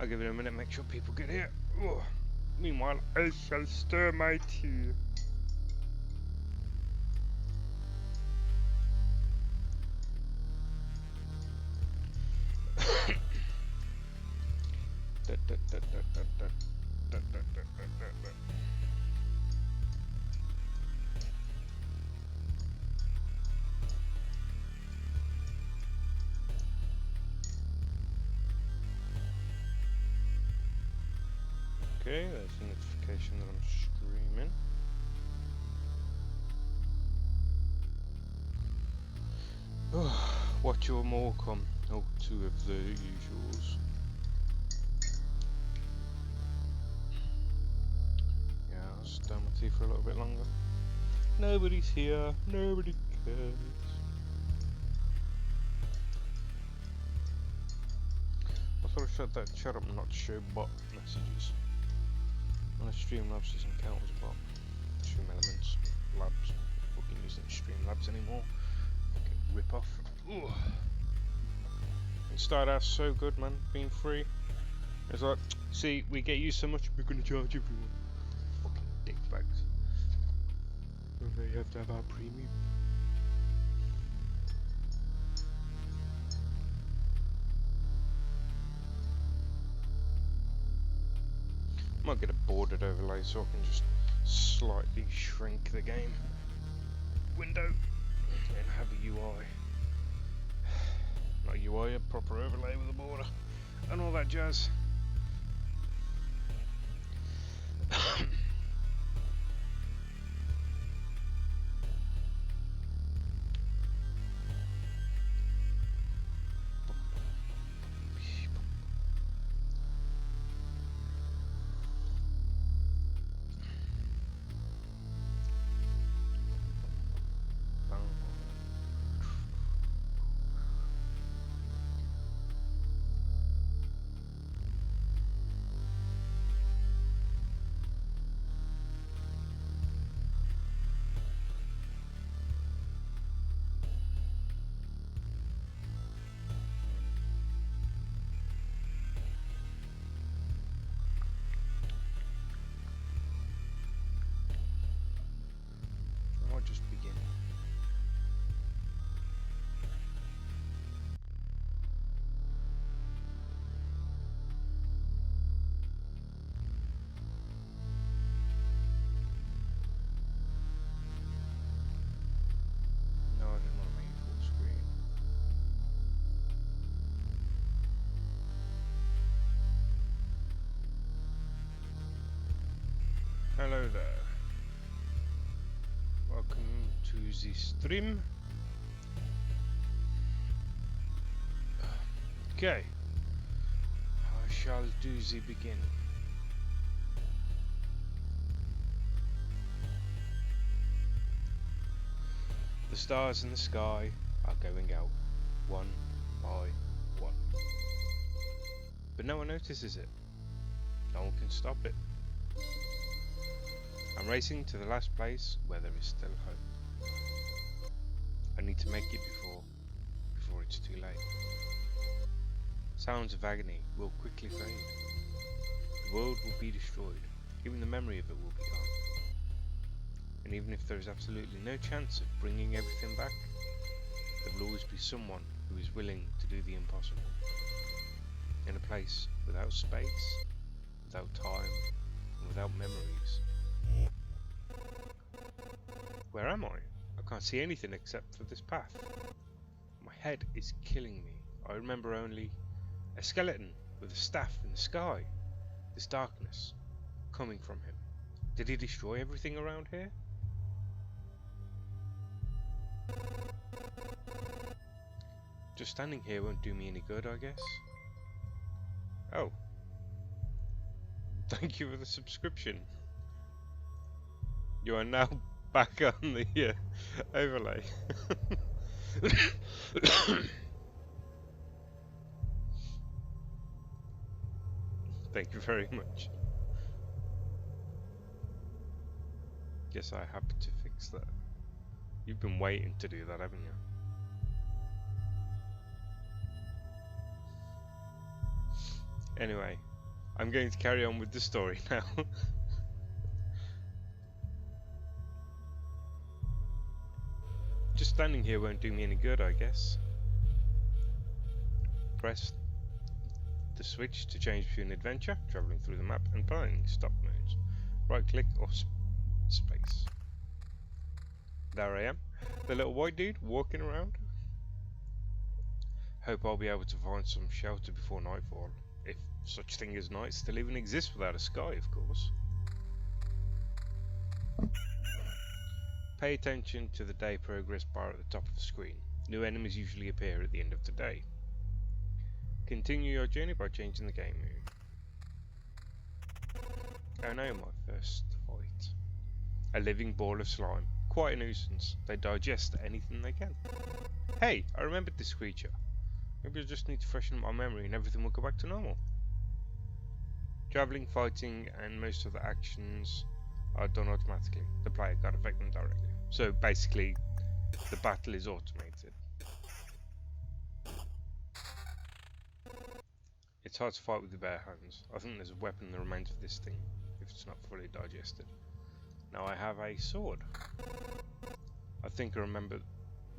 I'll give it a minute, make sure people get here. Ugh. Meanwhile, I shall stir my tea. Okay, that's a notification that I'm streaming. What your more come? Oh, two of the usuals. Yeah, I'll stir my tea for a little bit longer. Nobody's here, nobody cares. I thought I shut that chat up not to show bot messages. On a Streamlabs doesn't count as a bot. Stream Elements, Labs, fucking using Streamlabs anymore. Fucking rip off. Ugh. It started out so good, man, being free. It's like, see, we get you so much, we're gonna charge everyone. Fucking dickbags. You have to have our premium. I might get a bordered overlay so I can just slightly shrink the game window and have a UI. Not a UI, a proper overlay with a border and all that jazz. Just begin. No, I didn't want to make it full screen. Hello there. Welcome to the stream. Okay. I shall do the begin. The stars in the sky are going out, one by one. But no one notices it. No one can stop it. I'm racing to the last place where there is still hope. I need to make it before it's too late. Sounds of agony will quickly fade. The world will be destroyed. Even the memory of it will be gone. And even if there is absolutely no chance of bringing everything back, there will always be someone who is willing to do the impossible. In a place without space, without time, and without memories. Where am I? I can't see anything except for this path. My head is killing me. I remember only a skeleton with a staff in the sky. This darkness coming from him. Did he destroy everything around here? Just standing here won't do me any good, I guess. Oh. Thank you for the subscription. You are now back on the overlay. Thank you very much. Guess I have to fix that. You've been waiting to do that, haven't you? Anyway, I'm going to carry on with the story now. Just standing here won't do me any good, I guess. Press the switch to change between adventure, travelling through the map, and playing stop modes. Right click or space. There I am, the little white dude walking around. Hope I'll be able to find some shelter before nightfall, if such thing as night still even exists without a sky, of course. Pay attention to the day progress bar at the top of the screen. New enemies usually appear at the end of the day. Continue your journey by changing the game mode. Oh no, my first fight. A living ball of slime. Quite a nuisance. They digest anything they can. Hey, I remembered this creature. Maybe I just need to freshen up my memory and everything will go back to normal. Travelling, fighting, and most of the actions are done automatically. The player can't affect them directly. So basically, the battle is automated. It's hard to fight with the bare hands. I think there's a weapon that remains of this thing, if it's not fully digested. Now I have a sword. I think I remember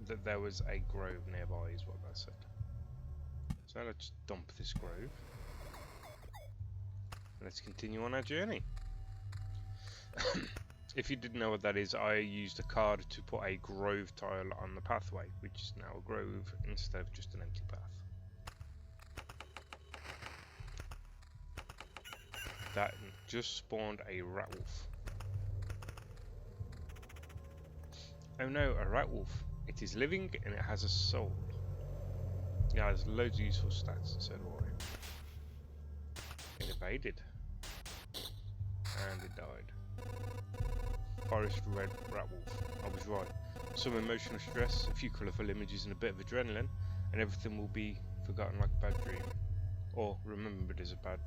that there was a grove nearby, is what I said. So let's dump this grove. Let's continue on our journey. If you didn't know what that is, I used a card to put a grove tile on the pathway, which is now a grove instead of just an empty path. That just spawned a rat wolf. Oh no, a rat wolf. It is living and it has a soul. Yeah, there's loads of useful stats, so do I. It evaded. And it died. Forest red rat wolf. I was right. Some emotional stress, a few colourful images and a bit of adrenaline, and everything will be forgotten like a bad dream. Or remembered as a bad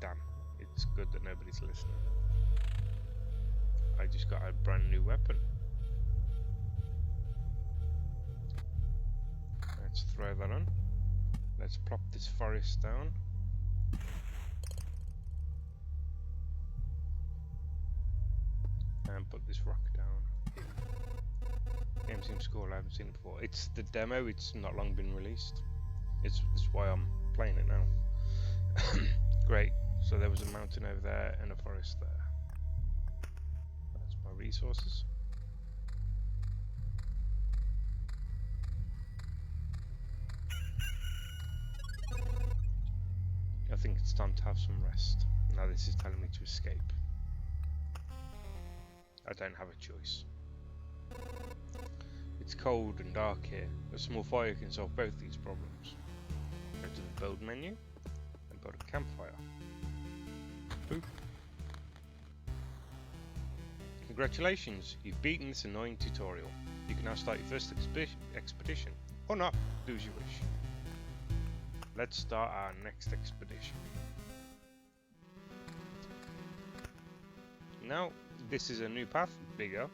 damn. It's good that nobody's listening. I just got a brand new weapon. Let's throw that on. Let's plop this forest down. And put this rock down. Game seems cool, I haven't seen it before. It's the demo, it's not long been released. That's why I'm playing it now. Great, so there was a mountain over there and a forest there. That's my resources. I think it's time to have some rest. Now this is telling me to escape. I don't have a choice. It's cold and dark here. A small fire can solve both these problems. Go to the build menu and build a campfire. Boop. Congratulations, you've beaten this annoying tutorial. You can now start your first expedition. Or not, do as you wish. Let's start our next expedition. Now, this is a new path, bigger,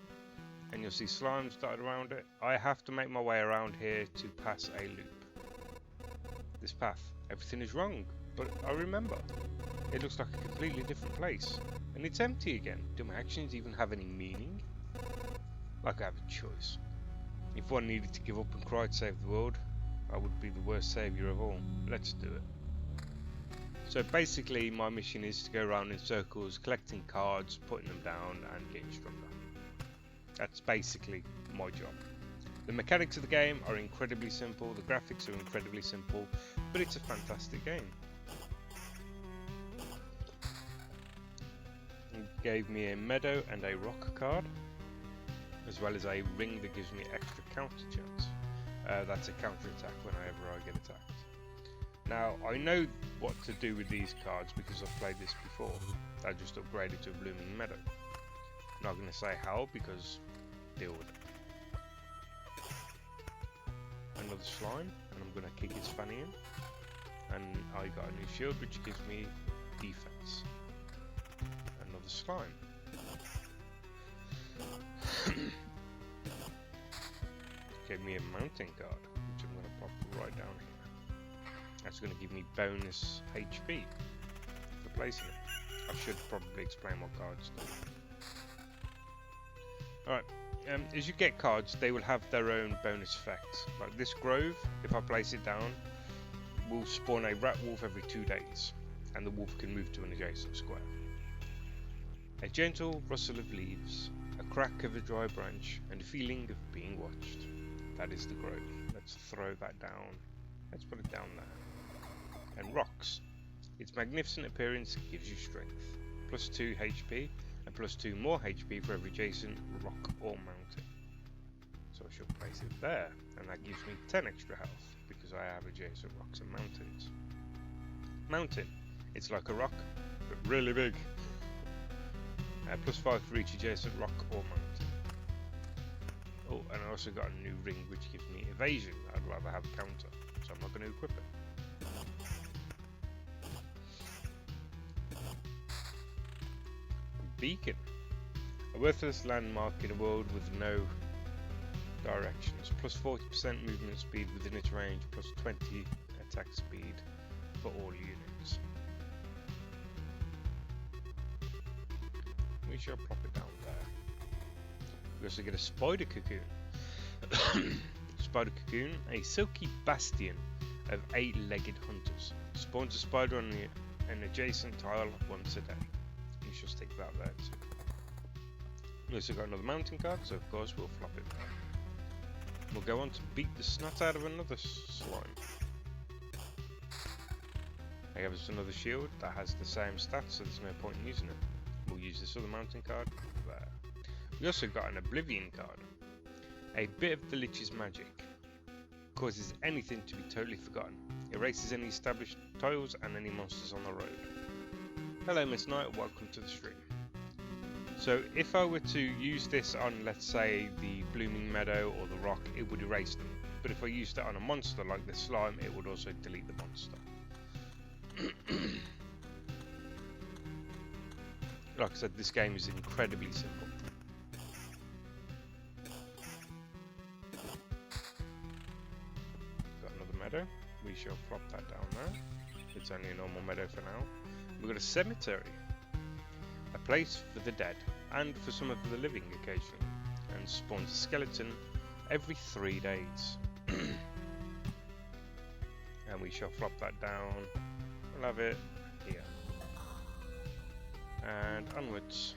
and you'll see slimes dotted around it. I have to make my way around here to pass a loop. This path, everything is wrong, but I remember. It looks like a completely different place, and it's empty again. Do my actions even have any meaning? Like I have a choice. If one needed to give up and cry to save the world, I would be the worst saviour of all. Let's do it. So basically my mission is to go around in circles, collecting cards, putting them down and getting stronger. That's basically my job. The mechanics of the game are incredibly simple, the graphics are incredibly simple, but it's a fantastic game. It gave me a meadow and a rock card, as well as a ring that gives me extra counter chance. That's a counter attack whenever I get attacked. Now, I know what to do with these cards because I've played this before. I just upgraded to a blooming meadow. Not going to say how because deal with it. Another slime, and I'm going to kick his fanny in. And I got a new shield which gives me defense. Another slime. Gave me a mountain guard, which I'm going to pop right down here. That's going to give me bonus HP for placing it. I should probably explain what cards do. Alright, as you get cards, they will have their own bonus effects. Like this grove, if I place it down, will spawn a rat wolf every 2 days, and the wolf can move to an adjacent square. A gentle rustle of leaves, a crack of a dry branch, and a feeling of being watched. That is the grove. Let's throw that down. Let's put it down there. And rocks. Its magnificent appearance gives you strength. Plus 2 HP, and plus 2 more HP for every adjacent rock or mountain. So I shall place it there, and that gives me 10 extra health, because I have adjacent rocks and mountains. Mountain. It's like a rock, but really big. Plus 5 for each adjacent rock or mountain. Oh, and I also got a new ring which gives me evasion. I'd rather have a counter, so I'm not going to equip it. Beacon. A worthless landmark in a world with no directions. Plus 40% movement speed within its range, plus 20 attack speed for all units. We shall plop it down there. We also get a spider cocoon. Spider cocoon, a silky bastion of 8-legged hunters. Spawns a spider on an adjacent tile once a day. We shall stick that there too. We also got another mountain card, so of course we'll flop it there. We'll go on to beat the snot out of another slime. I have us another shield that has the same stats, so there's no point in using it. We'll use this other mountain card there. We also got an Oblivion card. A bit of the Lich's magic. Causes anything to be totally forgotten. Erases any established tiles and any monsters on the road. Hello Miss Knight, welcome to the stream. So if I were to use this on, let's say, the Blooming Meadow or the rock, it would erase them. But if I used it on a monster like the slime, it would also delete the monster. Like I said, this game is incredibly simple. Got another meadow. We shall flop that down there. It's only a normal meadow for now. We've got a cemetery. A place for the dead, and for some of the living occasionally. And spawns a skeleton every 3 days. And we shall flop that down. We'll have it here. And onwards.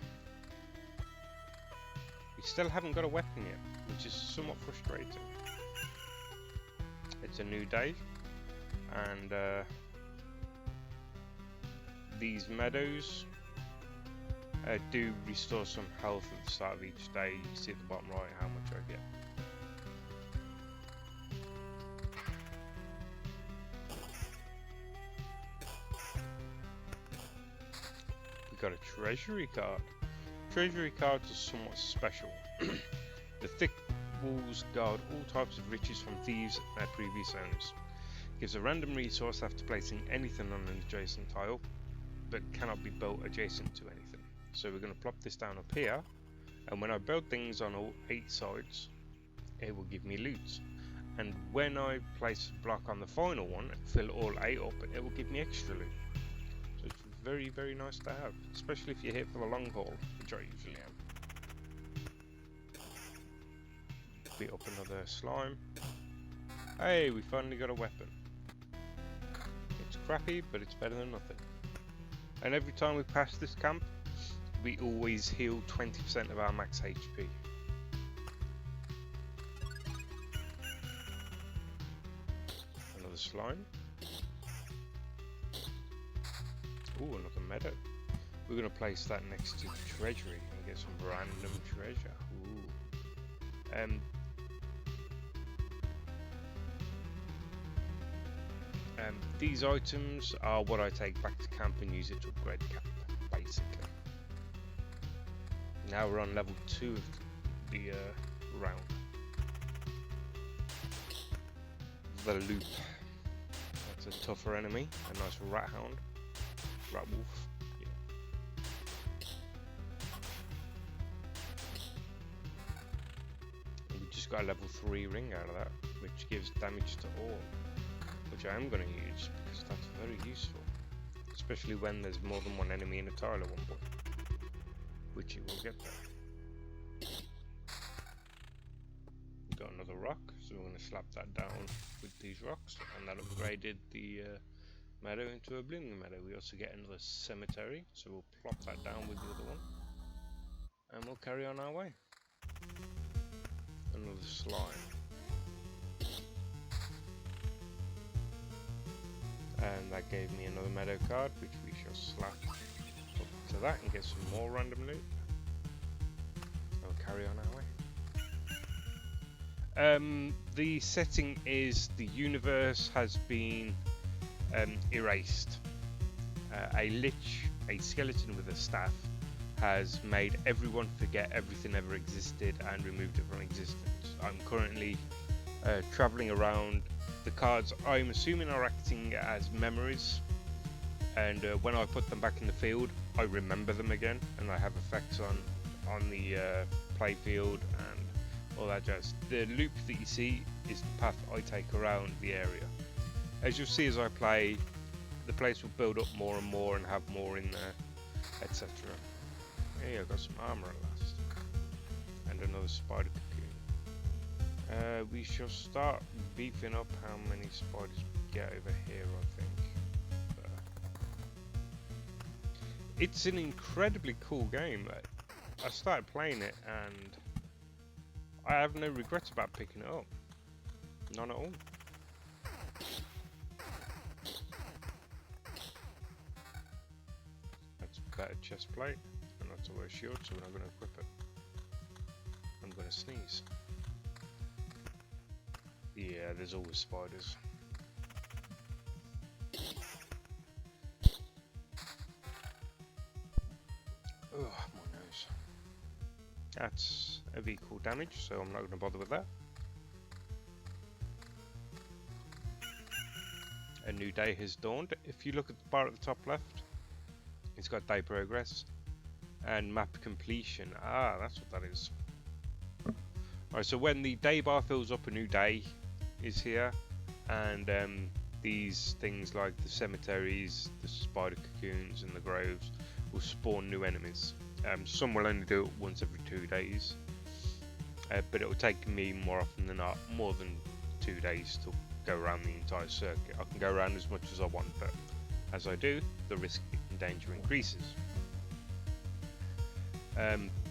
We still haven't got a weapon yet, which is somewhat frustrating. It's a new day, and these meadows do restore some health at the start of each day. You see at the bottom right how much I get. Got a treasury card. Treasury cards are somewhat special. The thick walls guard all types of riches from thieves and their previous owners. Gives a random resource after placing anything on an adjacent tile, but cannot be built adjacent to anything. So we're going to plop this down up here, and when I build things on all 8 sides, it will give me loot. And when I place a block on the final one and fill all 8 up, it will give me extra loot. So it's very, very nice to have, especially if you're here for the long haul, which I usually am. Beat up another slime. Hey, we finally got a weapon. It's crappy, but it's better than nothing. And every time we pass this camp, we always heal 20% of our max HP. Another slime. Ooh, another meadow. We're going to place that next to the treasury and get some random treasure. Ooh. These items are what I take back to camp and use it to upgrade camp, basically. Now we're on level 2 of the round. The loop. That's a tougher enemy. A nice rat hound. Rat wolf. Yeah. And we just got a level 3 ring out of that, which gives damage to all. Which I am going to use because that's very useful. especially when there's more than one enemy in a tile at one point, which you will get there. We've got another rock, so we're going to slap that down with these rocks, and that upgraded the meadow into a blooming meadow. We also get another cemetery, so we'll plop that down with the other one, and we'll carry on our way. Another slime. And that gave me another meadow card, which we shall slap up to that and get some more random loot. We'll carry on our way. The setting is the universe has been erased. A lich, a skeleton with a staff, has made everyone forget everything ever existed and removed it from existence. I'm currently travelling around. The cards, I'm assuming, are acting as memories, and when I put them back in the field, I remember them again, and I have effects on the play field and all that jazz. The loop that you see is the path I take around the area. As you'll see as I play, the place will build up more and more and have more in there, etc. Hey, I got some armor at last, and another spider cocoon. We shall start beefing up how many spiders we get over here, I think. It's an incredibly cool game. I started playing it and I have no regrets about picking it up. None at all. That's a better chest plate, and that's a worse shield, so we're not going to equip it. I'm going to sneeze. Yeah, there's always spiders. Ugh, my nose. That's of equal damage, so I'm not going to bother with that. A new day has dawned. If you look at the bar at the top left, it's got day progress and map completion. Ah, that's what that is. Alright, so when the day bar fills up, a new day is here, and these things like the cemeteries, the spider cocoons and the groves will spawn new enemies. Some will only do it once every 2 days, but it will take me more often than not more than 2 days to go around the entire circuit. I can go around as much as I want, but as I do, the risk and danger increases.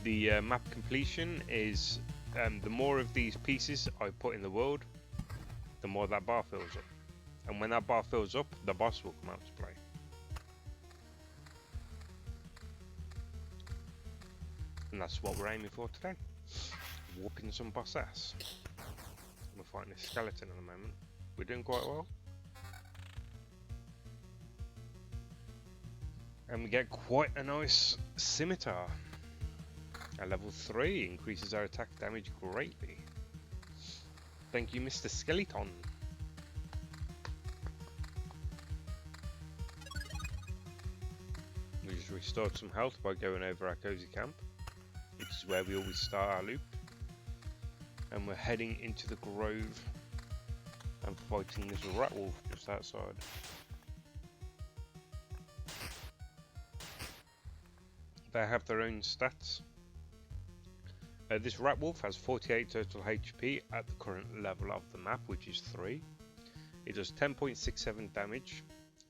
The map completion is the more of these pieces I put in the world, the more that bar fills up. And when that bar fills up, the boss will come out to play. And that's what we're aiming for today. Whooping some boss ass. We're fighting a skeleton at the moment. We're doing quite well. And we get quite a nice scimitar. At level 3, increases our attack damage greatly. Thank you, Mr. Skeleton. We just restored some health by going over our cozy camp, which is where we always start our loop. And we're heading into the grove and fighting this rat wolf just outside. They have their own stats. This rat wolf has 48 total HP at the current level of the map, which is 3. It does 10.67 damage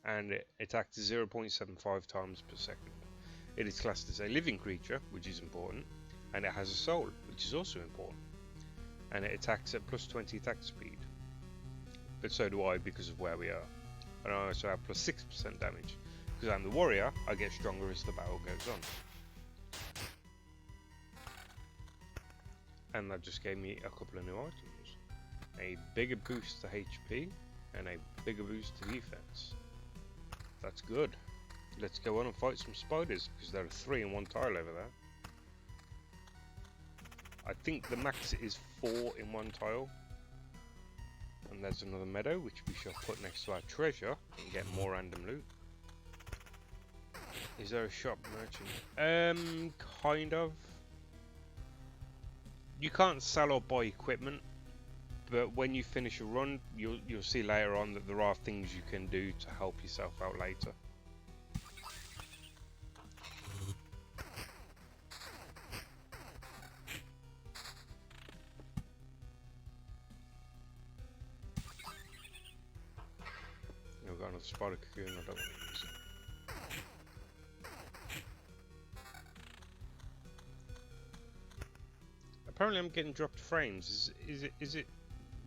and it attacks 0.75 times per second. It is classed as a living creature, which is important, and it has a soul, which is also important. And it attacks at plus 20 attack speed. But so do I because of where we are. And I also have plus 6% damage. Because I'm the warrior, I get stronger as the battle goes on. And that just gave me a couple of new items. A bigger boost to HP and a bigger boost to defense. That's good. Let's go on and fight some spiders, because there are 3 in one tile over there. I think the max is 4 in one tile. And there's another meadow which we shall put next to our treasure and get more random loot. Is there a shop merchant? Kind of. You can't sell or buy equipment, but when you finish a run, you'll see later on that there are things you can do to help yourself out later. another spider cocoon. I don't want to use it. Apparently, I'm getting dropped frames. Is it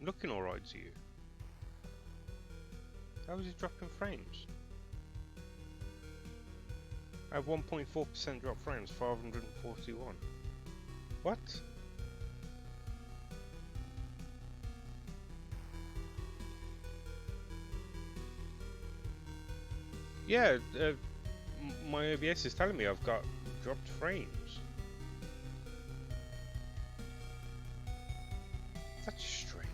looking alright to you? How is it dropping frames? I have 1.4% drop frames, 541. What? Yeah, my OBS is telling me I've got dropped frames. That's strange.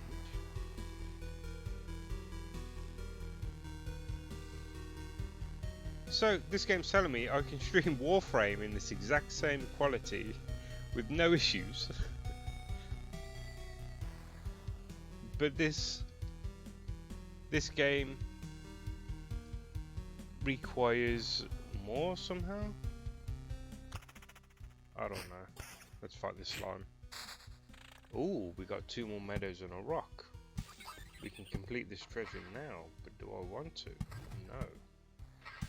So this game's telling me I can stream Warframe in this exact same quality with no issues. But this game requires more somehow? I don't know. Let's fight this slime. Ooh, we got 2 more meadows and a rock. We can complete this treasure now, but do I want to? No.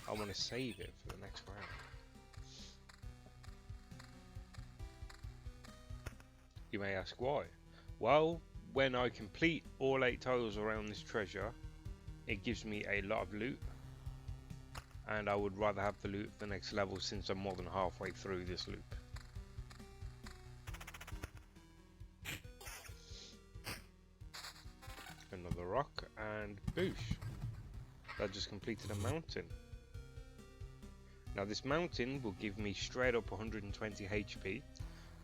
I want to save it for the next round. You may ask why. Well, when I complete all 8 tiles around this treasure, it gives me a lot of loot. And I would rather have the loot for the next level since I'm more than halfway through this loop. Another rock and boosh. That just completed a mountain. Now this mountain will give me straight up 120 HP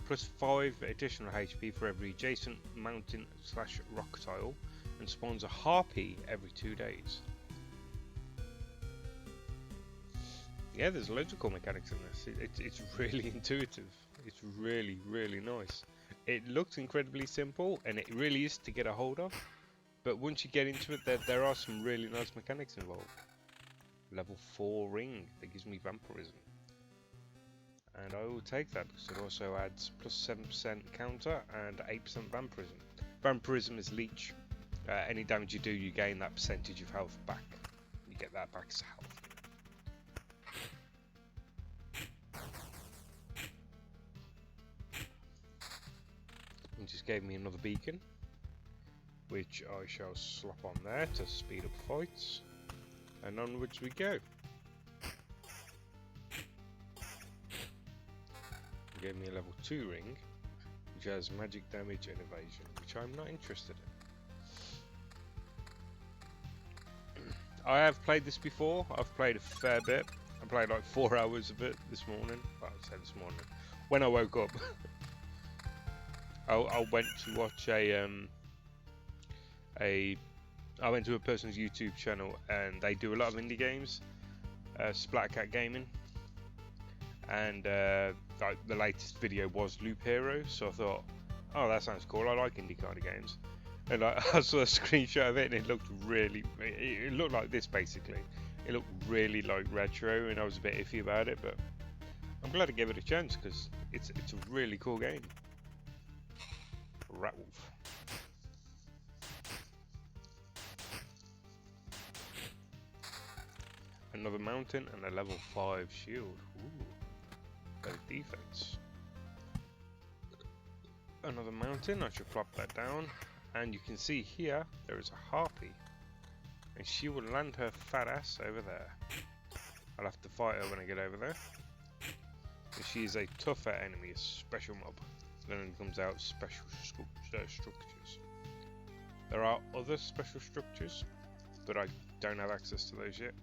plus 5 additional HP for every adjacent mountain / rock tile, and spawns a harpy every 2 days. Yeah, there's loads of cool mechanics in this. It's really intuitive. It's really, really nice. It looks incredibly simple, and it really is to get a hold of. But once you get into it, there are some really nice mechanics involved. Level 4 ring that gives me vampirism. And I will take that because it also adds plus 7% counter and 8% vampirism. Vampirism is leech. Any damage you do, you gain that percentage of health back. You get that back as health. It just gave me another beacon, which I shall slap on there to speed up fights. And onwards we go. It gave me a level 2 ring, which has magic damage and evasion, which I'm not interested in. I have played this before. I've played a fair bit. I played like 4 hours of it this morning. Well, I say this morning. When I woke up. I went to watch I went to a person's YouTube channel, and they do a lot of indie games, Splatcat Gaming, and like the latest video was Loop Hero, so I thought, oh, that sounds cool, I like indie kind of games. And I saw a screenshot of it, and it looked it looked like this basically. It looked really like retro, and I was a bit iffy about it, but I'm glad I gave it a chance because it's a really cool game. Ratwolf. Another mountain and a level 5 shield. Ooh, better defense. Another mountain, I should plop that down. And you can see here, there is a harpy. And she will land her fat ass over there. I'll have to fight her when I get over there. And she is a tougher enemy, a special mob. Then it comes out special structures. There are other special structures, but I don't have access to those yet.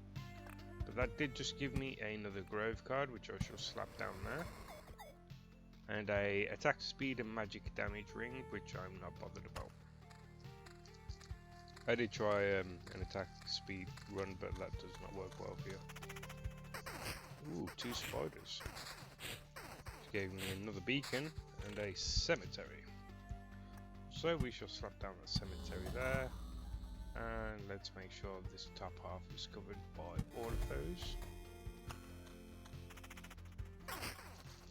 But that did just give me another Grove card, which I shall slap down there. And a attack speed and magic damage ring, which I'm not bothered about. I did try an attack speed run, but that does not work well here. Ooh, 2 spiders. Which gave me another beacon and a cemetery. So we shall slap down the cemetery there. And let's make sure this top half is covered by all of those.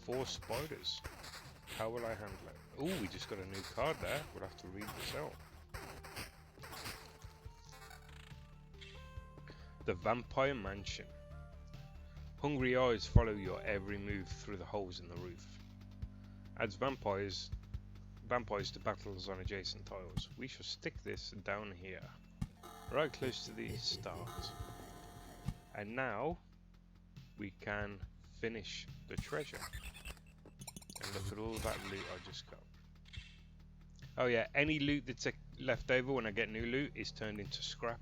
4 spiders. How will I handle it? Ooh, we just got a new card there. We'll have to read this out. The Vampire Mansion. Hungry eyes follow your every move through the holes in the roof. Adds vampires to battles on adjacent tiles. We shall stick this down here, right close to the start. And now we can finish the treasure. And look at all that loot I just got. Oh yeah, any loot that's left over when I get new loot is turned into scrap.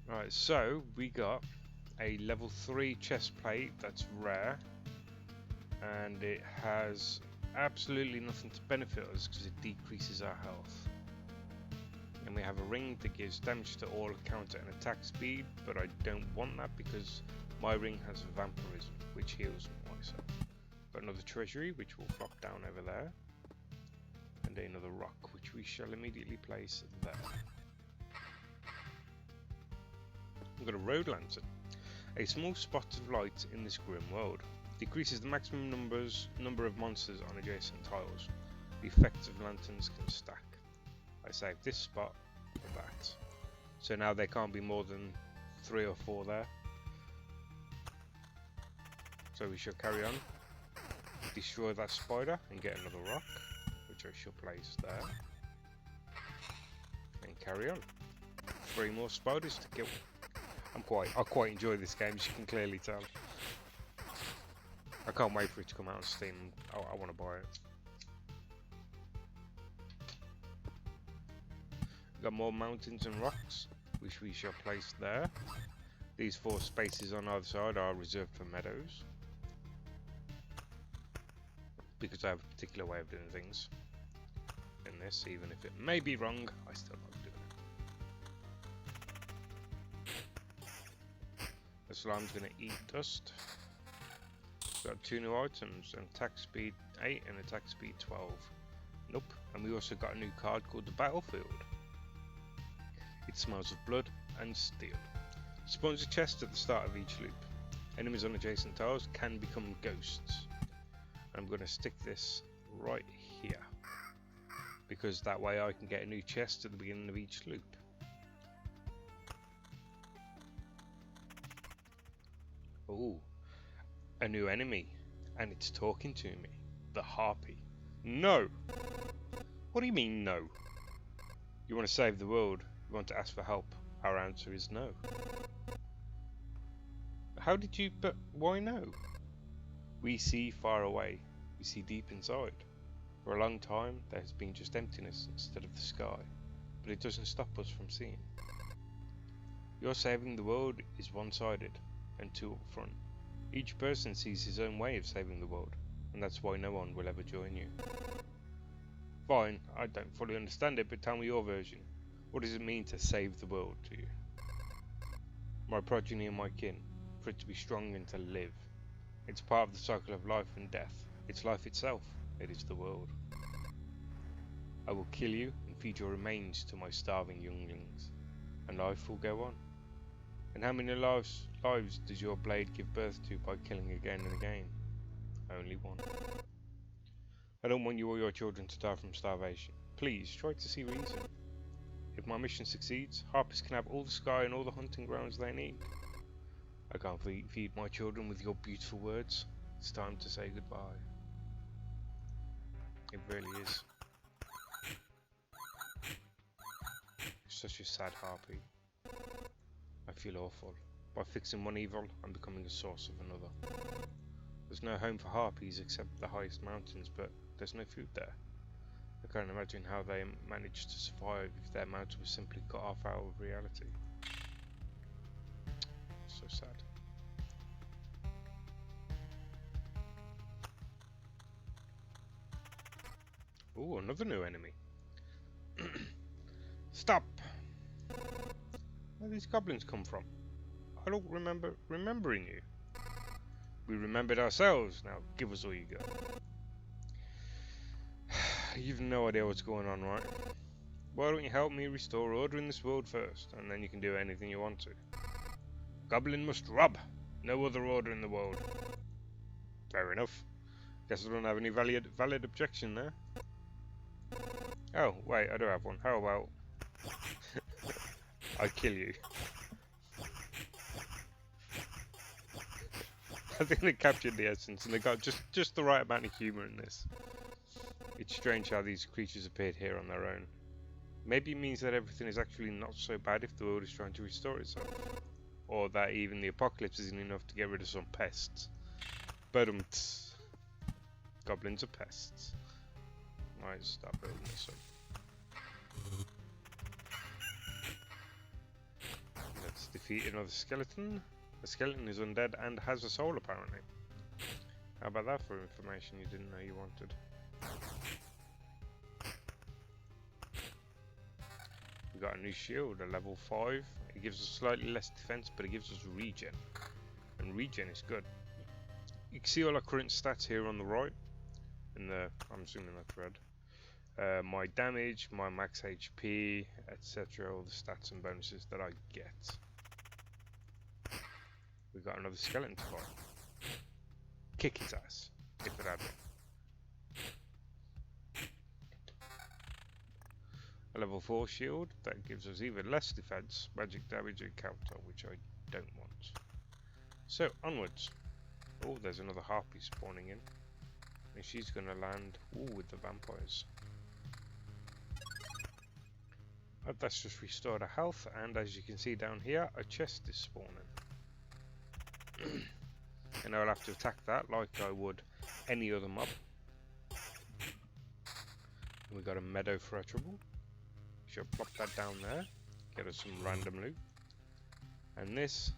Right, so we got a level 3 chest plate that's rare, and it has absolutely nothing to benefit us because it decreases our health. And we have a ring that gives damage to all counter and attack speed, but I don't want that because my ring has vampirism, which heals myself. Got another treasury which will flop down over there, and another rock which we shall immediately place there. We've got a road lantern. A small spot of light in this grim world. Decreases the maximum number of monsters on adjacent tiles. The effects of lanterns can stack. I saved this spot for that. So now there can't be more than 3 or 4 there. So we shall carry on. Destroy that spider and get another rock, which I shall place there. And carry on. 3 more spiders to kill. I quite enjoy this game, as you can clearly tell. I can't wait for it to come out on Steam. I want to buy it. Got more mountains and rocks, which we shall place there. These 4 spaces on either side are reserved for meadows, because I have a particular way of doing things in this. Even if it may be wrong, I still like doing it. The slime's going to eat dust. Got 2 new items, an attack speed 8 and attack speed 12. Nope. And we also got a new card called the Battlefield. It smells of blood and steel. Spawns a chest at the start of each loop. Enemies on adjacent tiles can become ghosts. I'm going to stick this right here, because that way I can get a new chest at the beginning of each loop. Oh, a new enemy, and it's talking to me. The Harpy. No! What do you mean no? You want to save the world? You want to ask for help? Our answer is no. How did you... but why no? We see far away. We see deep inside. For a long time there has been just emptiness instead of the sky, but it doesn't stop us from seeing. Your saving the world is one-sided and too up front. Each person sees his own way of saving the world, and that's why no one will ever join you. Fine, I don't fully understand it, but tell me your version. What does it mean to save the world to you? My progeny and my kin, for it to be strong and to live. It's part of the cycle of life and death. It's life itself. It is the world. I will kill you and feed your remains to my starving younglings, and life will go on. And how many lives does your blade give birth to by killing again and again? Only one. I don't want you or your children to die from starvation. Please, try to see reason. If my mission succeeds, harpies can have all the sky and all the hunting grounds they need. I can't feed my children with your beautiful words. It's time to say goodbye. It really is. Such a sad harpy. I feel awful. By fixing one evil, I'm becoming a source of another. There's no home for harpies except the highest mountains, but there's no food there. I can't imagine how they managed to survive if their mountain was simply cut off out of reality. So sad. Oh, another new enemy. Stop! Where do these goblins come from? I don't remember remembering you. We remembered ourselves. Now give us all you got. You've no idea what's going on, right? Why don't you help me restore order in this world first, and then you can do anything you want to. Goblin must rob. No other order in the world. Fair enough. Guess I don't have any valid objection there. Oh, wait, I do have one. How about I kill you? I think they captured the essence, and they got just the right amount of humour in this. It's strange how these creatures appeared here on their own. Maybe it means that everything is actually not so bad if the world is trying to restore itself. Or that even the apocalypse isn't enough to get rid of some pests. But goblins are pests. Might start building this up. Let's defeat another skeleton. The skeleton is undead and has a soul apparently. How about that for information you didn't know you wanted? We got a new shield, a level 5. It gives us slightly less defense, but it gives us regen. And regen is good. You can see all our current stats here on the right. In the, I'm assuming that's red. My damage, my max HP, etc. All the stats and bonuses that I get. We got another skeleton to fight. Kick his ass, if it had one. A level 4 shield, that gives us even less defense, magic damage and counter, which I don't want. So, onwards. Oh, there's another harpy spawning in. And she's going to land with the vampires. That's just restored our health, and as you can see down here, a chest is spawning. And I'll have to attack that like I would any other mob. We got a meadow for our trouble. Shall plop that down there, get us some random loot. And this.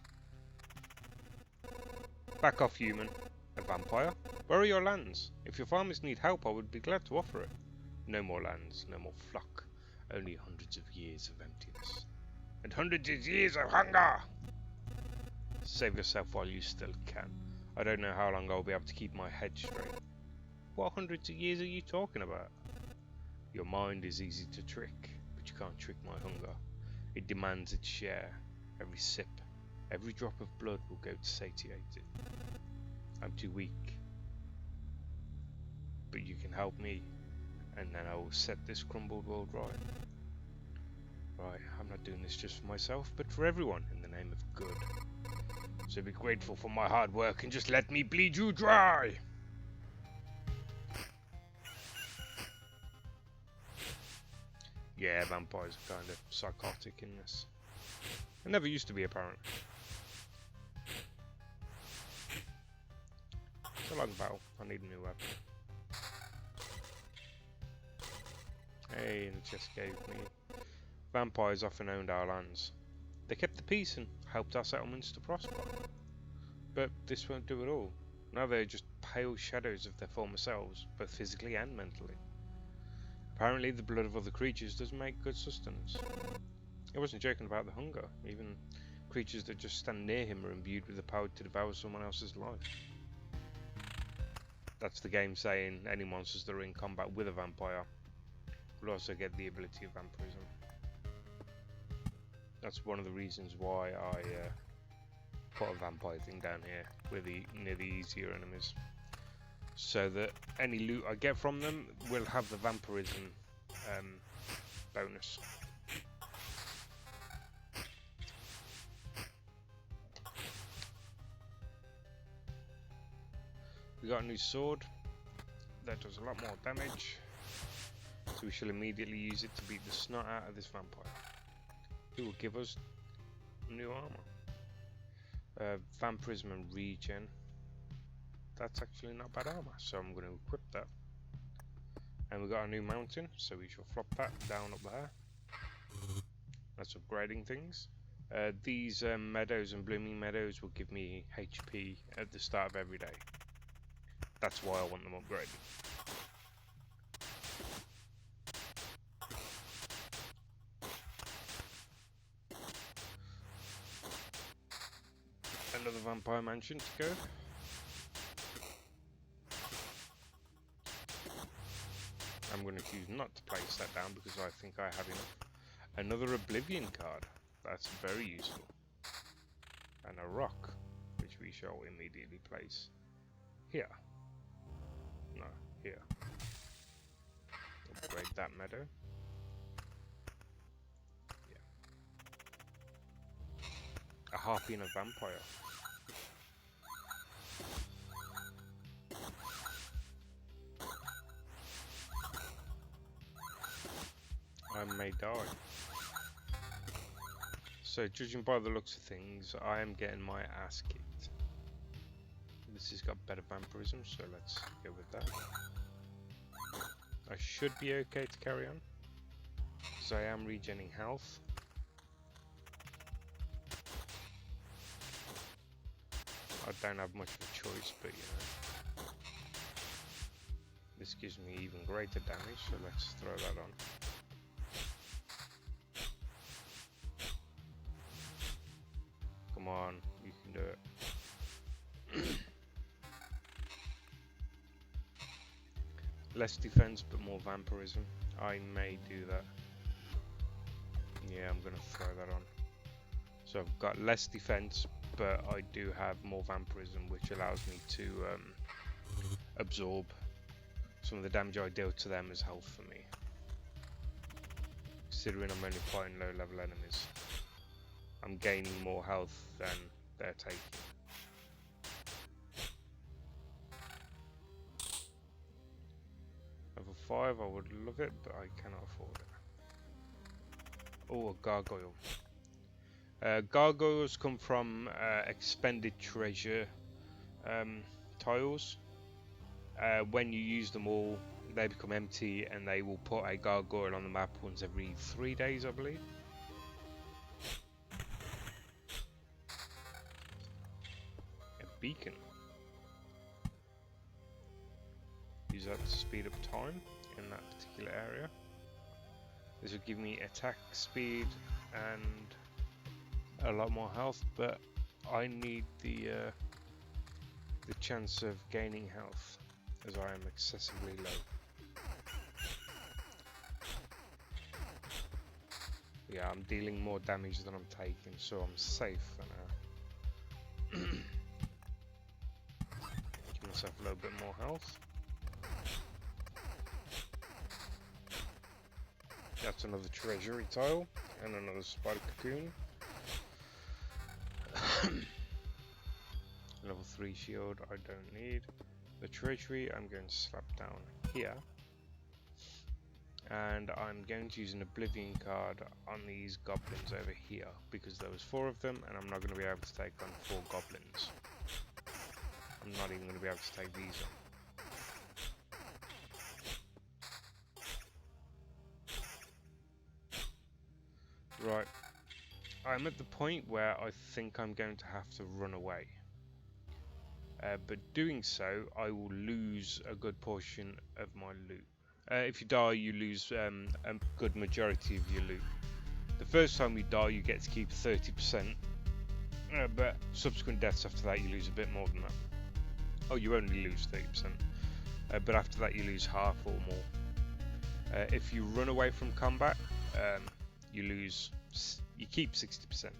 Back off, human. A vampire. Where are your lands? If your farmers need help, I would be glad to offer it. No more lands, no more flock. Only hundreds of years of emptiness. And hundreds of years of hunger! Save yourself while you still can. I don't know how long I'll be able to keep my head straight. What hundreds of years are you talking about? Your mind is easy to trick, but you can't trick my hunger. It demands its share. Every sip, every drop of blood will go to satiate it. I'm too weak. But you can help me, and then I will set this crumbled world right. Right, I'm not doing this just for myself, but for everyone, in the name of good. So be grateful for my hard work and just let me bleed you dry! Yeah, vampires are kind of psychotic in this. It never used to be apparent. It's a long battle. I need a new weapon. Hey, and the chest gave me. Vampires often owned our lands. They kept the peace and helped our settlements to prosper. But this won't do it all. Now they're just pale shadows of their former selves, both physically and mentally. Apparently the blood of other creatures does make good sustenance. I wasn't joking about the hunger. Even creatures that just stand near him are imbued with the power to devour someone else's life. That's the game saying any monsters that are in combat with a vampire will also get the ability of vampirism. That's one of the reasons why I put a vampire thing down here near the easier enemies, so that any loot I get from them will have the vampirism bonus. We got a new sword that does a lot more damage, so we shall immediately use it to beat the snot out of this vampire. It will give us new armor. Vampirism and regen. That's actually not bad armor, so I'm going to equip that. And we got a new mountain, so we shall flop that down up there. That's upgrading things. These meadows and blooming meadows will give me HP at the start of every day. That's why I want them upgraded. Another vampire mansion to go. I'm going to choose not to place that down because I think I have enough. Another Oblivion card. That's very useful. And a rock, which we shall immediately place here. No, here. Upgrade that meadow. Yeah. A harpy and a vampire. may die. So, judging by the looks of things, I am getting my ass kicked. This has got better vampirism, so let's go with that. I should be okay to carry on, because I am regenerating health. I don't have much of a choice, but you know. This gives me even greater damage, so let's throw that on. Come on, you can do it. Less defense, but more vampirism. I may do that. Yeah, I'm gonna throw that on. So I've got less defense, but I do have more vampirism, which allows me to absorb some of the damage I deal to them as health for me. Considering I'm only fighting low level enemies, I'm gaining more health than they're taking. Level 5, I would love it, but I cannot afford it. Oh, a gargoyle. Gargoyles come from expended treasure tiles. When you use them all, they become empty, and they will put a gargoyle on the map once every 3 days, I believe. A beacon. Use that to speed up time in that particular area. This will give me attack speed and a lot more health, but I need the chance of gaining health, as I am excessively low. Yeah, I'm dealing more damage than I'm taking, so I'm safe for now. Give myself a little bit more health. That's another treasury tile and another spider cocoon. Level 3 shield I don't need. The treasury I'm going to slap down here. And I'm going to use an oblivion card on these goblins over here, because there was 4 of them and I'm not going to be able to take on 4 goblins. I'm not even going to be able to take these on. Right, I'm at the point where I think I'm going to have to run away. But doing so, I will lose a good portion of my loot. If you die, you lose a good majority of your loot. The first time you die, you get to keep 30%, but subsequent deaths after that, you lose a bit more than that. Oh, you only lose 30%, but after that, you lose half or more. If you run away from combat, you keep 60%.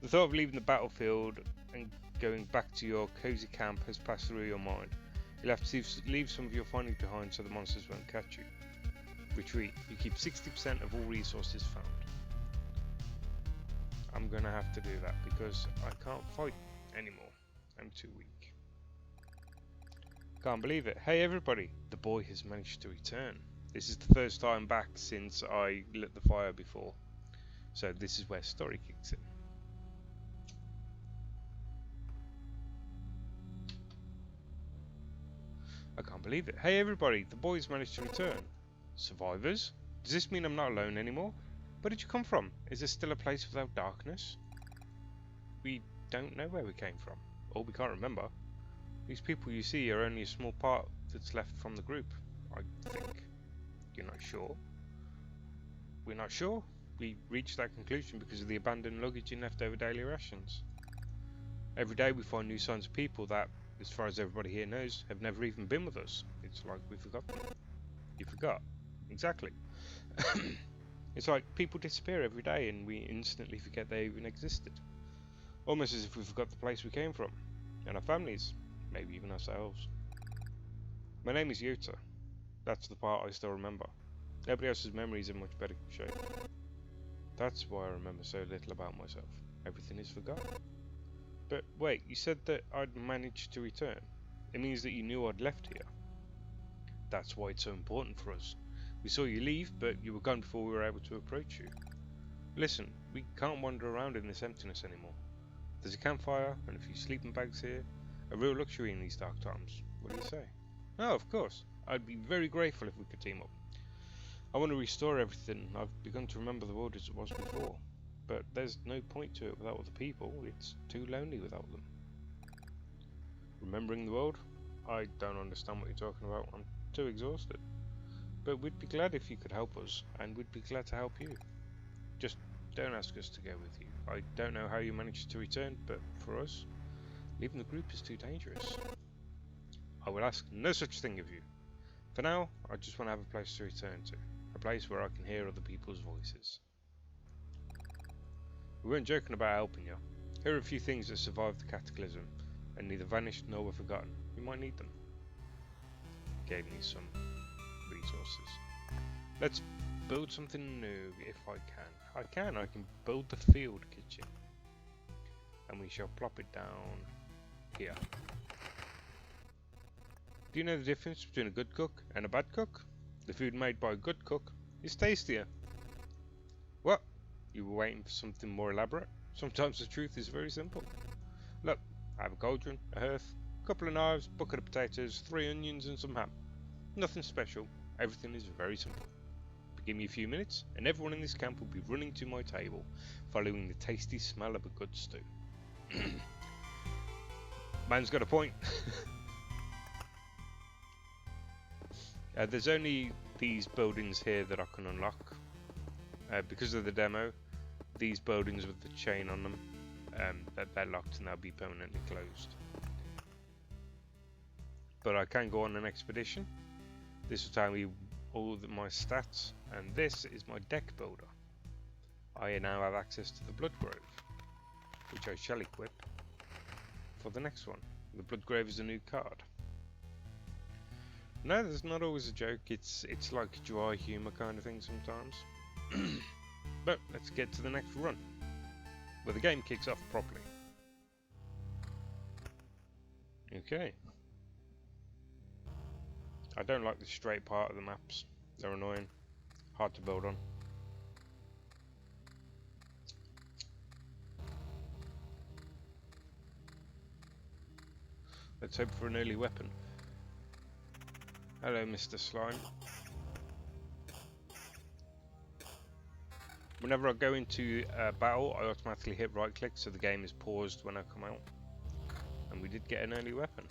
The thought of leaving the battlefield and going back to your cozy camp has passed through your mind. You'll have to leave some of your findings behind so the monsters won't catch you. Retreat. You keep 60% of all resources found. I'm gonna have to do that because I can't fight anymore. I'm too weak. Can't believe it. Hey everybody, the boy has managed to return. This is the first time back since I lit the fire before. So this is where story kicks in. I can't believe it. Hey everybody, the boys managed to return. Survivors? Does this mean I'm not alone anymore? Where did you come from? Is there still a place without darkness? We don't know where we came from, or we can't remember. These people you see are only a small part that's left from the group, I think. You're not sure? We're not sure. We reached that conclusion because of the abandoned luggage and leftover daily rations. Every day we find new signs of people that, as far as everybody here knows, have never even been with us. It's like we forgot them. You forgot? Exactly. It's like people disappear every day and we instantly forget they even existed. Almost as if we forgot the place we came from, and our families, maybe even ourselves. My name is Yuta. That's the part I still remember. Everybody else's memories in much better shape. That's why I remember so little about myself. Everything is forgotten. But wait, you said that I'd managed to return. It means that you knew I'd left here. That's why it's so important for us. We saw you leave, but you were gone before we were able to approach you. Listen, we can't wander around in this emptiness anymore. There's a campfire and a few sleeping bags here. A real luxury in these dark times. What do you say? Oh, of course. I'd be very grateful if we could team up. I want to restore everything. I've begun to remember the world as it was before. But there's no point to it without other people. It's too lonely without them. Remembering the world? I don't understand what you're talking about. I'm too exhausted. But we'd be glad if you could help us, and we'd be glad to help you. Just don't ask us to go with you. I don't know how you managed to return, but for us, leaving the group is too dangerous. I will ask no such thing of you. For now, I just want to have a place to return to. A place where I can hear other people's voices. We weren't joking about helping you. Here are a few things that survived the cataclysm, and neither vanished nor were forgotten. You might need them. Gave me some resources. Let's build something new if I can. I can build the field kitchen. And we shall plop it down here. Do you know the difference between a good cook and a bad cook? The food made by a good cook is tastier. What? You were waiting for something more elaborate? Sometimes the truth is very simple. Look, I have a cauldron, a hearth, a couple of knives, bucket of potatoes, 3 onions and some ham. Nothing special. Everything is very simple. But give me a few minutes and everyone in this camp will be running to my table, following the tasty smell of a good stew. Man's got a point. There's only these buildings here that I can unlock. Because of the demo, these buildings with the chain on them, they're locked and they'll be permanently closed. But I can go on an expedition. This will tell me all my stats, and this is my deck builder. I now have access to the Blood Grove, which I shall equip for the next one. The Blood Grove is a new card. No, there's not always a joke. It's like dry humour kind of thing sometimes. But let's get to the next run, where the game kicks off properly. Okay. I don't like the straight part of the maps. They're annoying. Hard to build on. Let's hope for an early weapon. Hello, Mr. Slime. Whenever I go into battle, I automatically hit right click so the game is paused when I come out. And we did get an early weapon.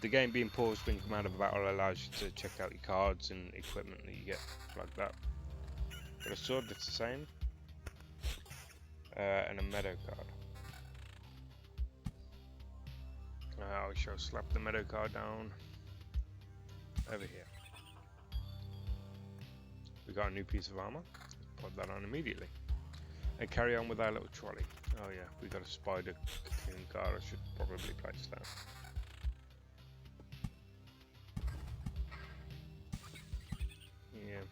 The game being paused when you come out of a battle allows you to check out your cards and equipment that you get like that. Got a sword that's the same. And a meadow card. I shall slap the meadow card down over here. We got a new piece of armor. Put that on immediately. And carry on with our little trolley. Oh yeah, we got a spider cocoon card. I should probably place that. Yeah.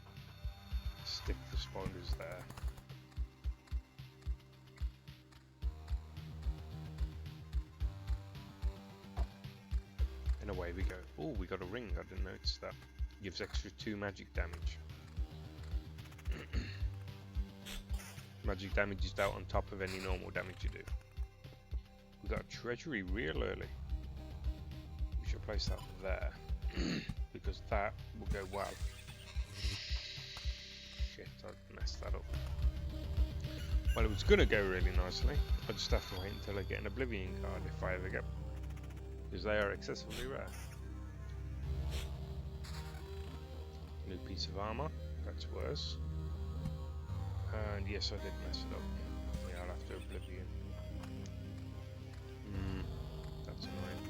Stick the spiders there. And away we go. Oh, we got a ring. I didn't notice that. Gives extra 2 magic damage. Magic damage is dealt on top of any normal damage you do. We got a treasury real early. We should place that there. Because that will go well. Shit, I messed that up. Well, it was gonna go really nicely. I just have to wait until I get an Oblivion card if I ever get one. Because they are excessively rare. New piece of armor. That's worse. And yes, I did mess it up. Yeah, I'll have to Oblivion. That's annoying.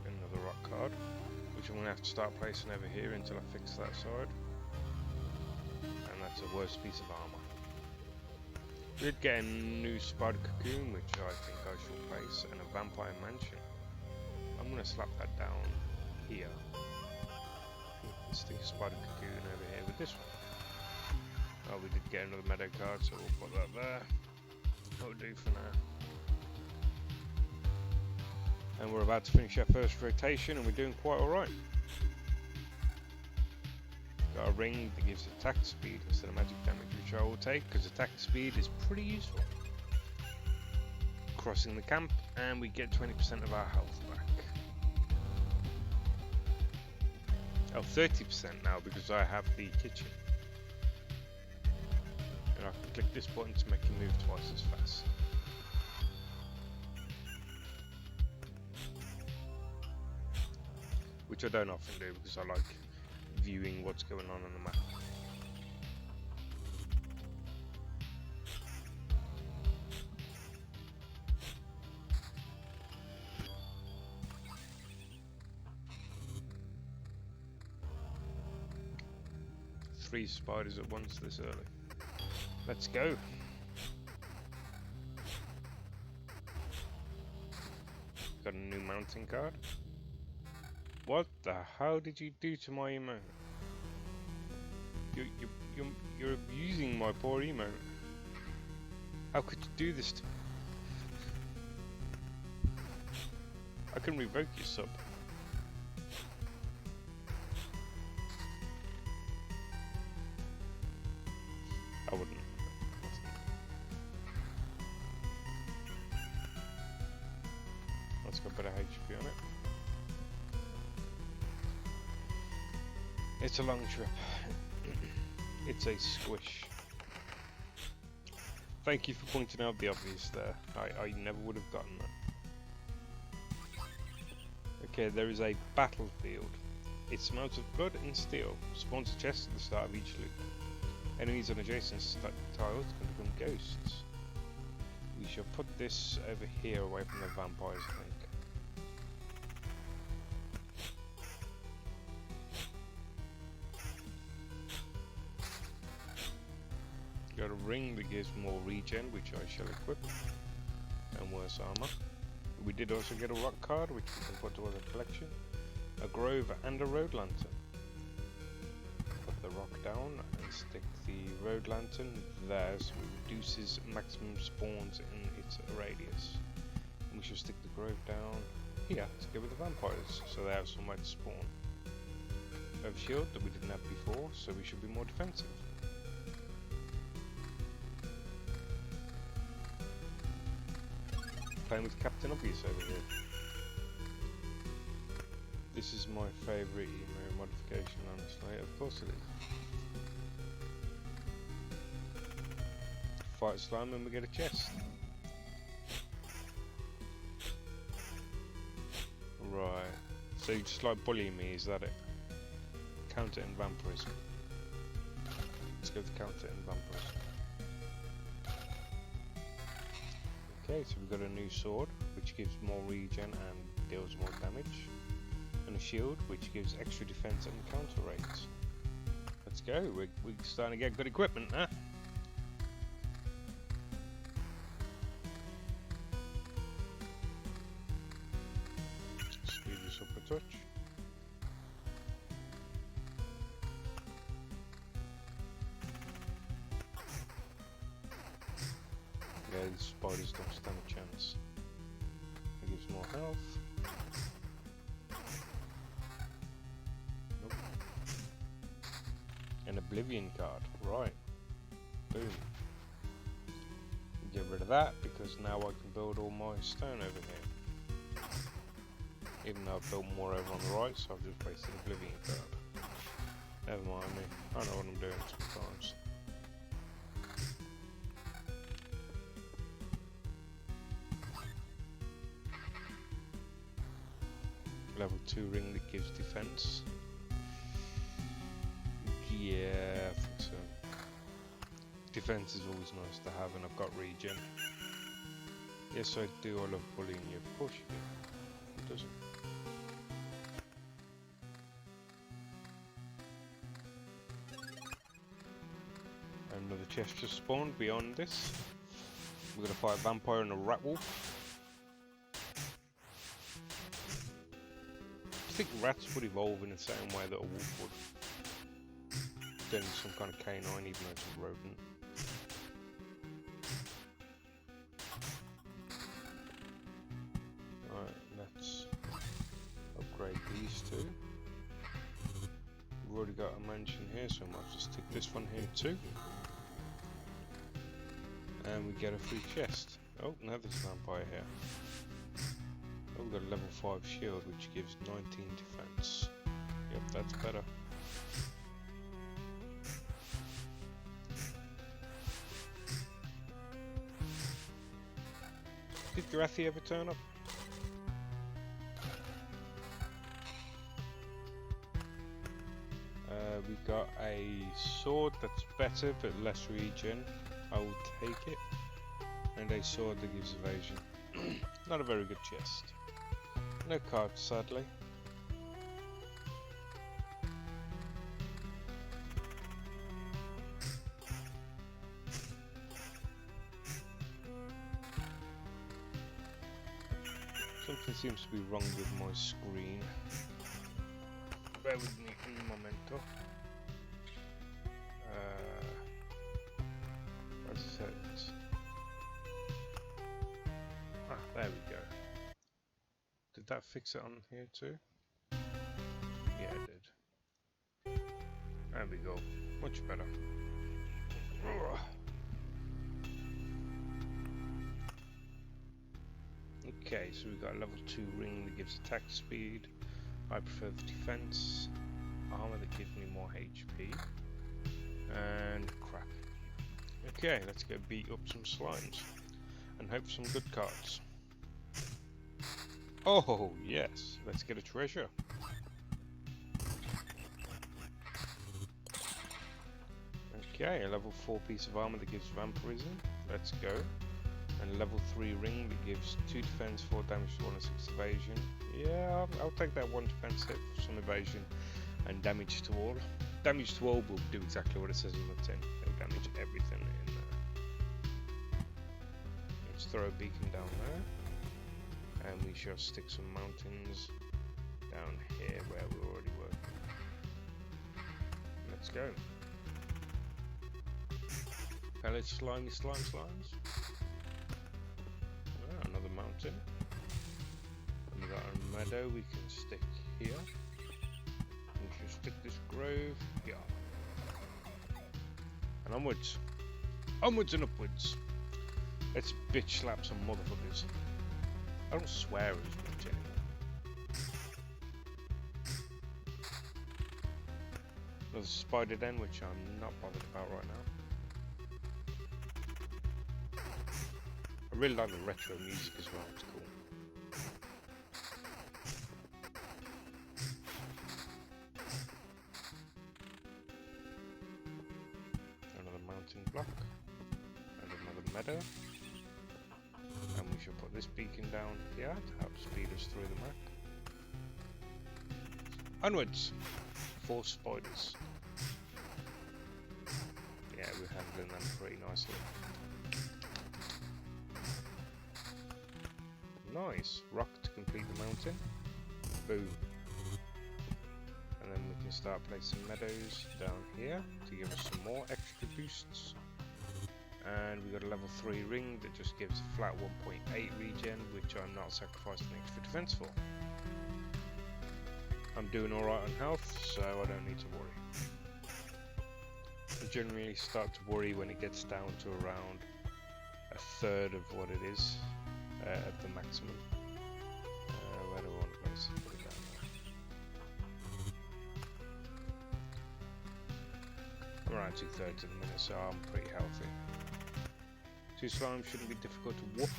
Another rock card, which I'm going to have to start placing over here until I fix that side. And that's a worse piece of armor. We did get a new spider cocoon, which I think I shall place, and a vampire mansion. I'm going to slap that down here. Stick a spider cocoon over here with this one. Oh, we did get another meadow card, so we'll put that there. That'll do for now. And we're about to finish our first rotation and we're doing quite alright. Got a ring that gives attack speed instead of magic damage, which I will take because attack speed is pretty useful. Crossing the camp and we get 20% of our health back. Oh, 30% now because I have the kitchen. And I can click this button to make it move twice as fast. Which I don't often do because I like viewing what's going on the map. Three spiders at once this early. Let's go. Got a new mounting card. What the hell did you do to my emote? You're abusing my poor emote. How could you do this to me? I can revoke your sub. I wouldn't. Let's go put a HP on it. It's a long trip. It's a squish. Thank you for pointing out the obvious there. I never would have gotten that. Okay, there is a battlefield. It smells of blood and steel. Spawns a chest at the start of each loop. Enemies on adjacent tiles can become ghosts. We shall put this over here away from the vampires, I think. Got a ring that gives more regen, which I shall equip, and worse armor. We did also get a rock card, which we can put to our collection. A grove and a road lantern. Put the rock down and stick the road lantern there, so it reduces maximum spawns in its radius. And we shall stick the grove down here to go with the vampires, so they have somewhere to spawn. We have a shield that we didn't have before, so we should be more defensive. Playing with Captain Obvious over here. This is my favourite emo modification, honestly. Of course it is. Fight slime and we get a chest. Right. So you just like bullying me, is that it? Counter and vampirism. Let's go with counter and vampirism. Okay, so we've got a new sword, which gives more regen and deals more damage. And a shield, which gives extra defense and counter rates. Let's go, we're starting to get good equipment now. Speed this up a touch. Yeah, these spiders don't stand a chance. It gives more health. Nope. An Oblivion card, right. Boom. Get rid of that because now I can build all my stone over here. Even though I've built more over on the right, so I've just wasted an Oblivion card. Never mind me. I know what I'm doing sometimes. Level 2 ring that gives defense. Yeah, I think so. Defense is always nice to have, and I've got regen. Yes, I do. I love bullying you. Of course you do. Who doesn't? Another chest just spawned beyond this. We're gonna fight a vampire and a rat wolf. I think rats would evolve in the same way that a wolf would. Then some kind of canine, even though it's a rodent. Alright, let's to. We've already got a mansion here, so I might just take this one here too. And we get a free chest. Oh, now there's a vampire here. Oh, we've got a level 5 shield, which gives 19 defense. Yep, that's better. Did Garathi ever turn up? We got a sword that's better but less regen. I will take it. And a sword that gives evasion. Not a very good chest. No cards, sadly. Something seems to be wrong with my screen. Bear with me un momento. Where's the settings? Ah, there we go. Did that fix it on here too? Yeah, it did. There we go. Much better. Okay, so we've got a level 2 ring that gives attack speed. I prefer the defense. Armor that gives me more HP. And crap. Okay, let's go beat up some slimes. And hope for some good cards. Oh, yes. Let's get a treasure. Okay, a level 4 piece of armor that gives vampirism. Let's go. And a level 3 ring that gives 2 defense, 4 damage to 1 and 6 evasion. Yeah, I'll take that 1 defense hit for some evasion and damage to all. Damage to all will do exactly what it says on the tin. It'll damage everything in there. Let's throw a beacon down there. And we shall stick some mountains down here where we already were. Let's go. Hello, slimy slimes. Another mountain. And we've got a meadow we can stick here. We should stick this grove here. And onwards. Onwards and upwards. Let's bitch slap some motherfuckers. I don't swear as much anymore. There's a spider den, which I'm not bothered about right now. I really like the retro music as well, it's cool. Another mountain block. And another meadow. And we shall put this beacon down here to help speed us through the map. Onwards! 4 spiders. Yeah, we're handling them pretty nicely. Nice. Rock to complete the mountain. Boom. And then we can start placing meadows down here to give us some more extra boosts. And we got a level 3 ring that just gives a flat 1.8 regen, which I'm not sacrificing extra defense for. I'm doing alright on health, so I don't need to worry. I generally start to worry when it gets down to around a third of what it is. At the maximum. Where do I want to place it? Put it down there. I'm around 2/3 at the minute, so I'm pretty healthy. 2 slimes shouldn't be difficult to whoop.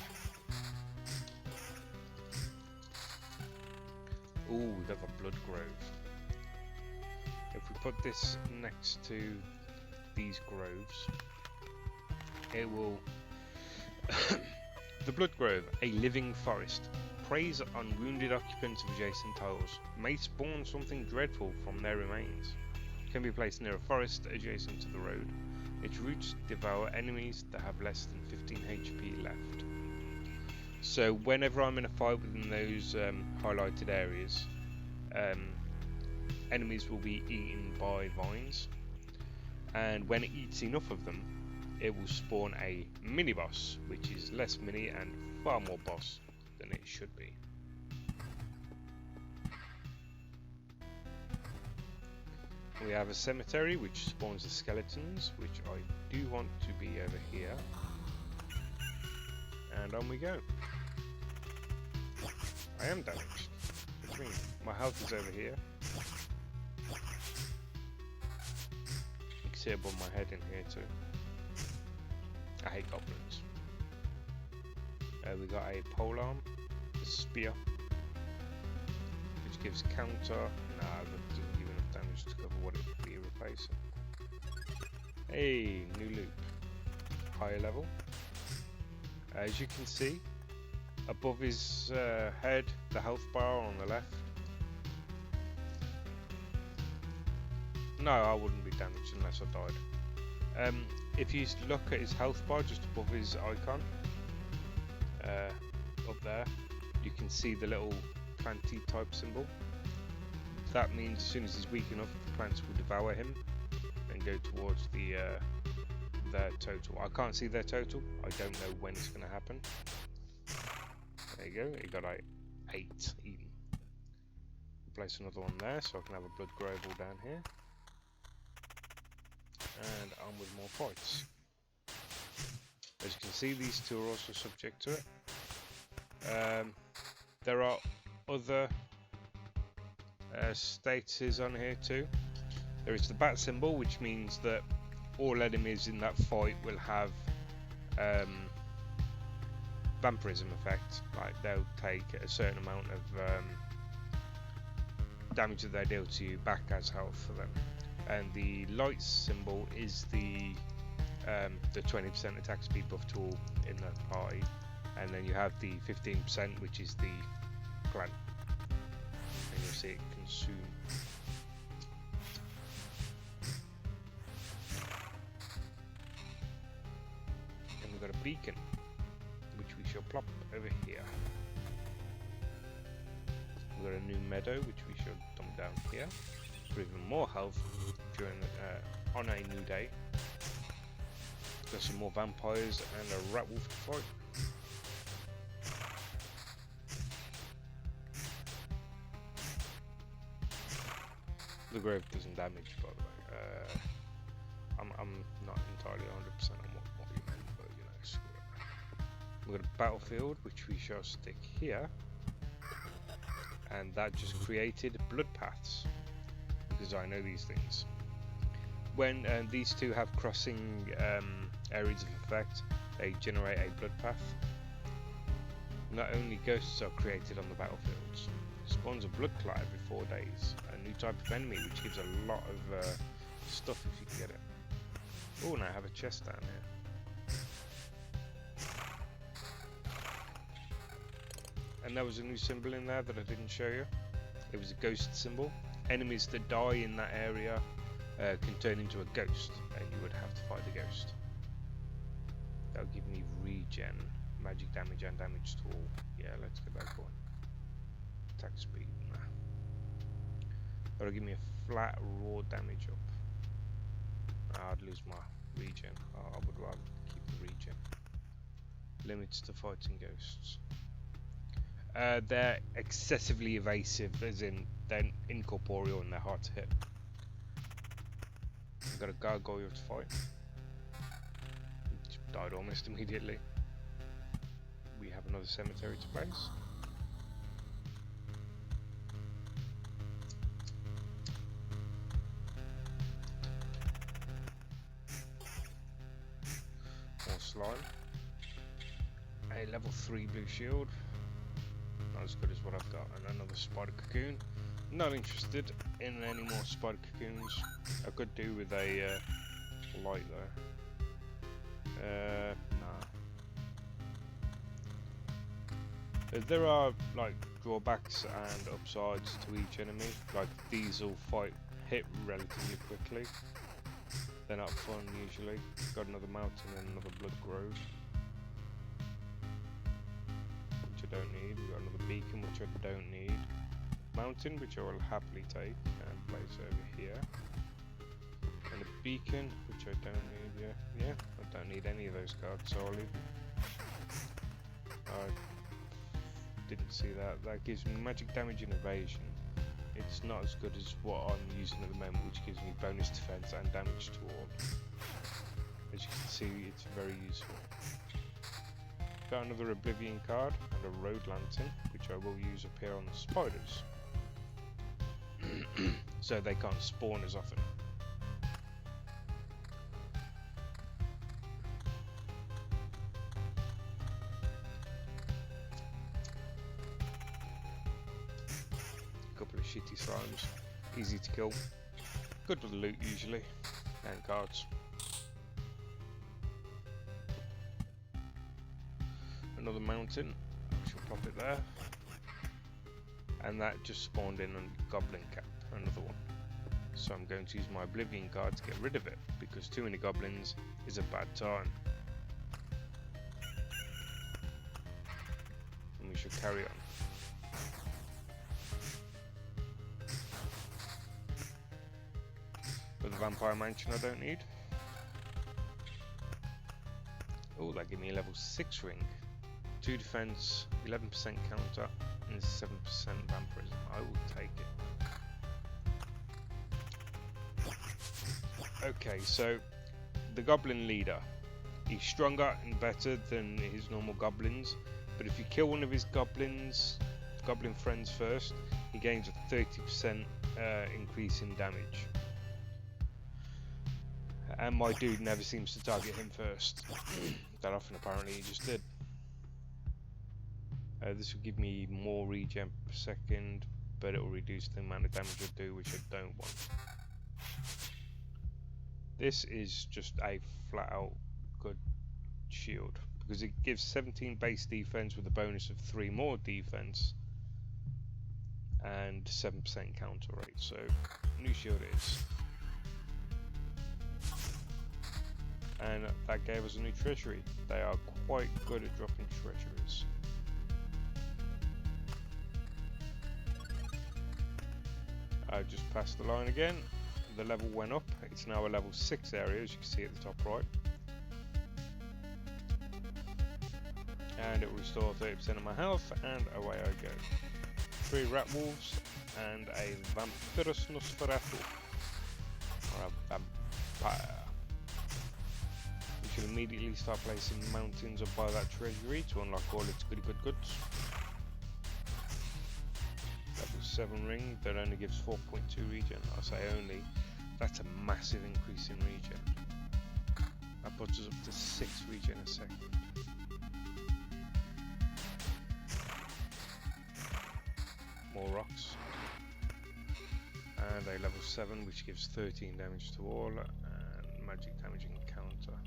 Ooh, we got the blood grove. If we put this next to these groves, it will. The Blood Grove, a living forest, preys on wounded occupants of adjacent tiles, may spawn something dreadful from their remains. Can be placed near a forest adjacent to the road. Its roots devour enemies that have less than 15 HP left. So whenever I'm in a fight within those highlighted areas, enemies will be eaten by vines, and when it eats enough of them, it will spawn a mini boss, which is less mini and far more boss than it should be. We have a cemetery which spawns the skeletons, which I do want to be over here. And on we go. I am damaged. What do you mean? My health is over here. You can see above my head in here too. I hate goblins. We got a polearm, a spear, which gives counter. Nah, that doesn't give enough damage to cover what it would be replacing. Hey, new loop. Higher level. As you can see, above his head, the health bar on the left. No, I wouldn't be damaged unless I died. If you look at his health bar just above his icon, up there, you can see the little planty type symbol. That means as soon as he's weak enough, the plants will devour him and go towards their total. I can't see their total. I don't know when it's going to happen. There you go. It got like 8 even. Place another one there so I can have a blood gravel down here. And on with more fights. As you can see, these two are also subject to it. There are other statuses on here too. There is the bat symbol, which means that all enemies in that fight will have vampirism effect. Like they'll take a certain amount of damage that they deal to you back as health for them. And the light symbol is the 20% attack speed buff tool in the party, and then you have the 15%, which is the plant, and you'll see it consume. And we've got a beacon, which we shall plop over here. We've got a new meadow, which we shall dump down here for even more health during on a new day. Got some more vampires and a rat wolf to fight. The grave doesn't damage, by the way. I'm not entirely 100% on what you meant, but you know, screw it. We've got a battlefield, which we shall stick here, and that just created blood paths, because I know these things. When these two have crossing areas of effect, they generate a blood path. Not only ghosts are created on the battlefields, spawns a blood clot every 4 days, a new type of enemy which gives a lot of stuff if you can get it. Oh, now I have a chest down here. And there was a new symbol in there that I didn't show you. It was a ghost symbol. Enemies that die in that area can turn into a ghost, and you would have to fight the ghost. That'll give me regen, magic damage and damage to all. Yeah, let's get that going. Attack speed, nah. That'll give me a flat raw damage up. I'd lose my regen. I would rather keep the regen. Limits to fighting ghosts. They're excessively evasive, as in they're incorporeal and they're hard to hit. We've got a gargoyle to fight. Which died almost immediately. We have another cemetery to place. More slime. A level 3 blue shield. Not as good as what I've got. And another spider cocoon. Not interested in any more spider cocoons. I could do with a light though. Nah. There are like drawbacks and upsides to each enemy. Like these will hit relatively quickly. They're not fun usually. Got another mountain and another blood grove, which I don't need. We've got another beacon, which I don't need. Mountain, which I will happily take and place over here. And a beacon, which I don't need. Yeah, I don't need any of those cards, so I'll leave them. I didn't see that. That gives me magic damage and evasion. it's not as good as what I'm using at the moment, which gives me bonus defense and damage to all. As you can see, it's very useful. Got another Oblivion card and a Road Lantern, which I will use up here on the spiders. So they can't spawn as often. Couple of shitty slimes, easy to kill, good for the loot usually, and cards. Another mountain, I shall pop it there, and that just spawned in a goblin cap, another one. So I'm going to use my Oblivion card to get rid of it, because too many goblins is a bad time. And we should carry on. With the Vampire Mansion I don't need. Oh, that gave me a level 6 ring. 2 defense, 11% counter, and 7% vampirism. I will take it. Okay, so the goblin leader. He's stronger and better than his normal goblins, but if you kill one of his goblin friends first, he gains a 30% increase in damage. And my dude never seems to target him first. That often apparently he just did. This will give me more regen per second, but it will reduce the amount of damage I do, which I don't want. This is just a flat out good shield, because it gives 17 base defense with a bonus of 3 more defense and 7% counter rate, so new shield it is. And that gave us a new treasury. They are quite good at dropping treasuries. I just passed the line again. The level went up. It's now a level 6 area, as you can see at the top right. And it will restore 30% of my health, and away I go. 3 rat wolves and a Vampirus Nosferatu, or a vampire. We should immediately start placing mountains up by that treasury to unlock all its goody good goods. Level 7 ring that only gives 4.2 regen. I say only, that's a massive increase in regen. That puts us up to 6 regen a second. More rocks. And a level 7 which gives 13 damage to all and magic damage and counter.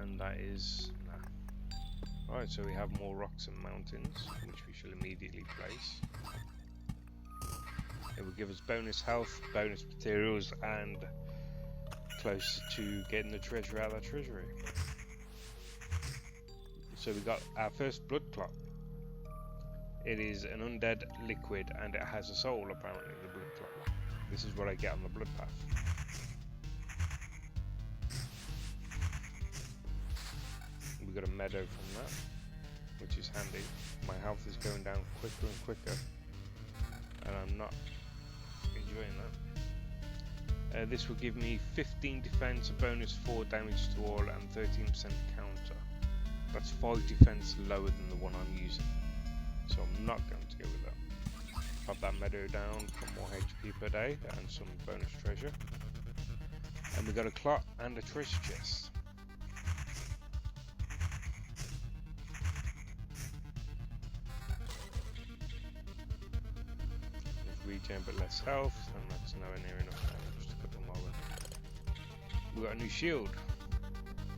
And that is nah. Alright, so we have more rocks and mountains, which we shall immediately place. It will give us bonus health, bonus materials, and close to getting the treasure out of the treasury. So we got our first blood clot. It is an undead liquid and it has a soul, apparently, the blood clot. This is what I get on the blood path. We got a meadow from that, which is handy. My health is going down quicker and quicker, and I'm not enjoying that. This will give me 15 defense, a bonus 4 damage to all, and 13% counter. That's 5 defense lower than the one I'm using, so I'm not going to go with that. Pop that meadow down for more HP per day and some bonus treasure. And we got a clot and a treasure chest. Regen but less health, and that's nowhere near enough damage to put them all in. We got a new shield.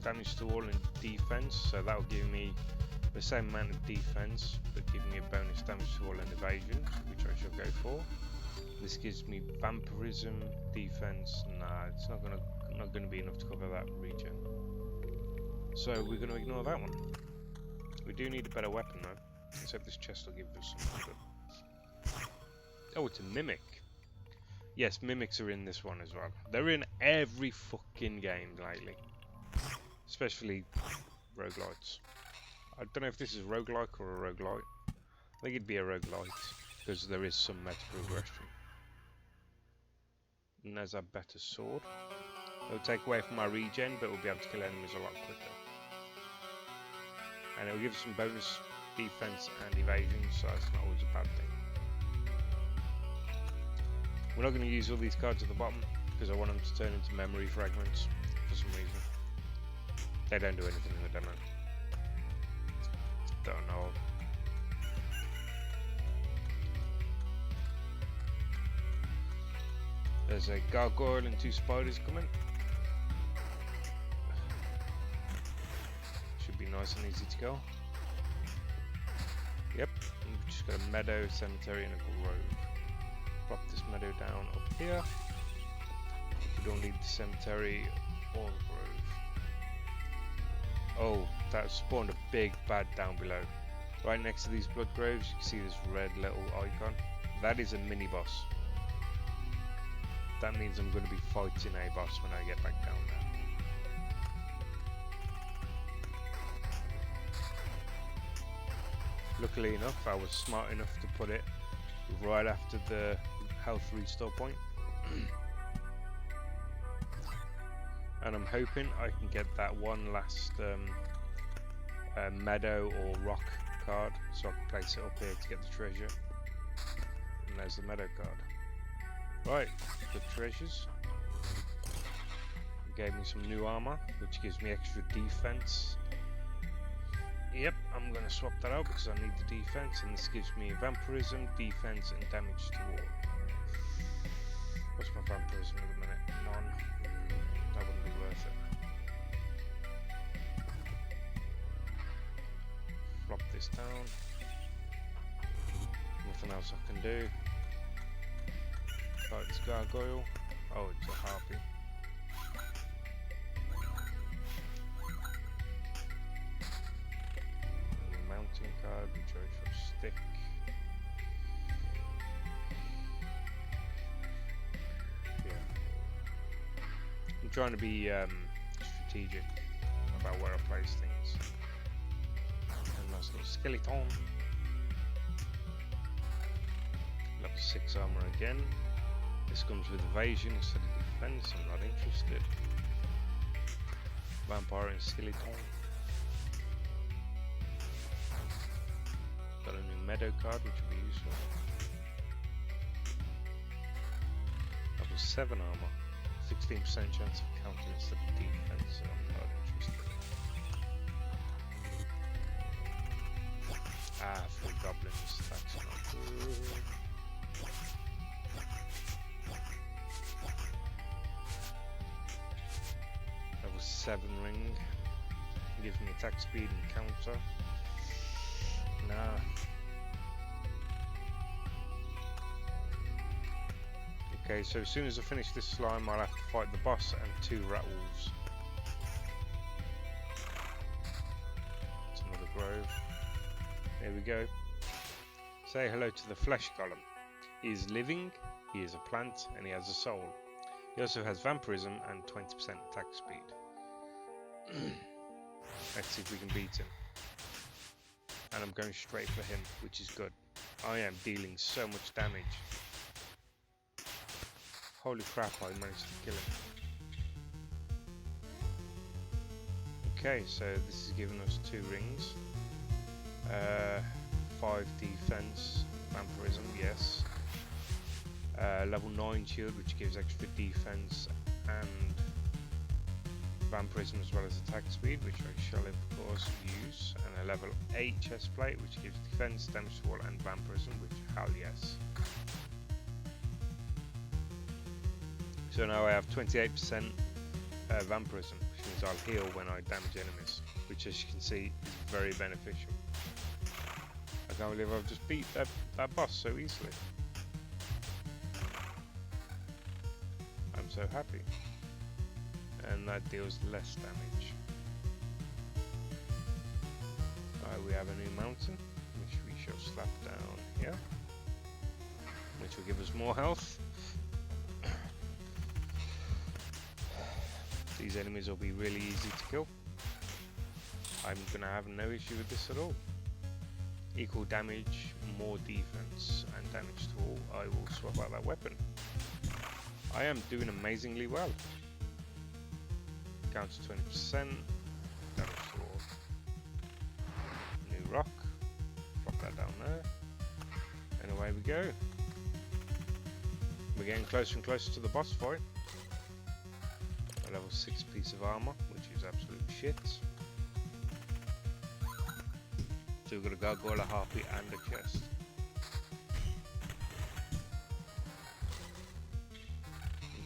Damage to all and defense, so that will give me the same amount of defense, but give me a bonus damage to all and evasion, which I shall go for. This gives me vampirism, defense. Nah, it's not gonna be enough to cover that regen. So we're gonna ignore that one. We do need a better weapon though. Let's hope this chest will give us something good. Oh, it's a mimic. Yes, mimics are in this one as well. They're in every fucking game lately. Especially roguelites. I don't know if this is roguelike or a roguelite. I think it'd be a roguelite. because there is some meta progression. And there's a better sword. It'll take away from our regen, but we'll be able to kill enemies a lot quicker. And it'll give us some bonus defense and evasion, so that's not always a bad thing. We're not going to use all these cards at the bottom because I want them to turn into memory fragments for some reason. They don't do anything in the demo. Don't know. There's a gargoyle and 2 spiders coming. Should be nice and easy to kill. Yep, we've just got a meadow, cemetery and a grove. Drop this meadow down up here. We don't need the cemetery or the grove. Oh, that spawned a big bad down below. Right next to these blood groves, you can see this red little icon. That is a mini boss. That means I'm going to be fighting a boss when I get back down there. Luckily enough, I was smart enough to put it right after the health restore point. And I'm hoping I can get that one last meadow or rock card, so I can place it up here to get the treasure. And there's the meadow card. Right, the treasures. It gave me some new armor, which gives me extra defense. Yep, I'm going to swap that out because I need the defense, and this gives me vampirism, defense, and damage to wall. What's my vampirism at the minute? None. That wouldn't be worth it. Flop this down. Nothing else I can do. Fight this gargoyle. Oh, it's a harpy. Mountain card, which I shall stick. Yeah. I'm trying to be strategic about where I place things. And nice little skeleton. Level 6 armor again. This comes with evasion instead of defense. I'm not interested. Vampire and skeleton. Got a new meadow card, which will be useful. Level 7 armor. 16% chance of counter instead of defense, so I'm not interested. Ah, 4 goblins. That's not good. Level 7 ring. Gives me attack speed and counter. Nah. Okay, so as soon as I finish this slime, I'll have to fight the boss and 2 rat wolves. It's another grove. There we go. Say hello to the flesh golem. He is living, he is a plant, and he has a soul. He also has vampirism and 20% attack speed. Let's see if we can beat him. And I'm going straight for him, which is good. I am dealing so much damage. Holy crap, I managed to kill him. Okay, so this is giving us 2 rings. 5 defense, vampirism, yes. Level 9 shield, which gives extra defense and vampirism as well as attack speed, which I shall of course use. And a level 8 chest plate, which gives defense, damage to wall and vampirism, which hell yes. So now I have 28% vampirism, which means I'll heal when I damage enemies, which as you can see is very beneficial. I can't believe I've just beat that boss so easily. I'm so happy. And that deals less damage. Alright, we have a new mountain, which we shall slap down here, which will give us more health. These enemies will be really easy to kill. I'm gonna have no issue with this at all. Equal damage, more defense and damage to all, I will swap out that weapon. I am doing amazingly well. Down to 20%, damage to all. New rock, drop that down there, and away we go. We're getting closer and closer to the boss fight. A level 6 piece of armor, which is absolute shit. So we've got a gargoyle, a harpy, and a chest.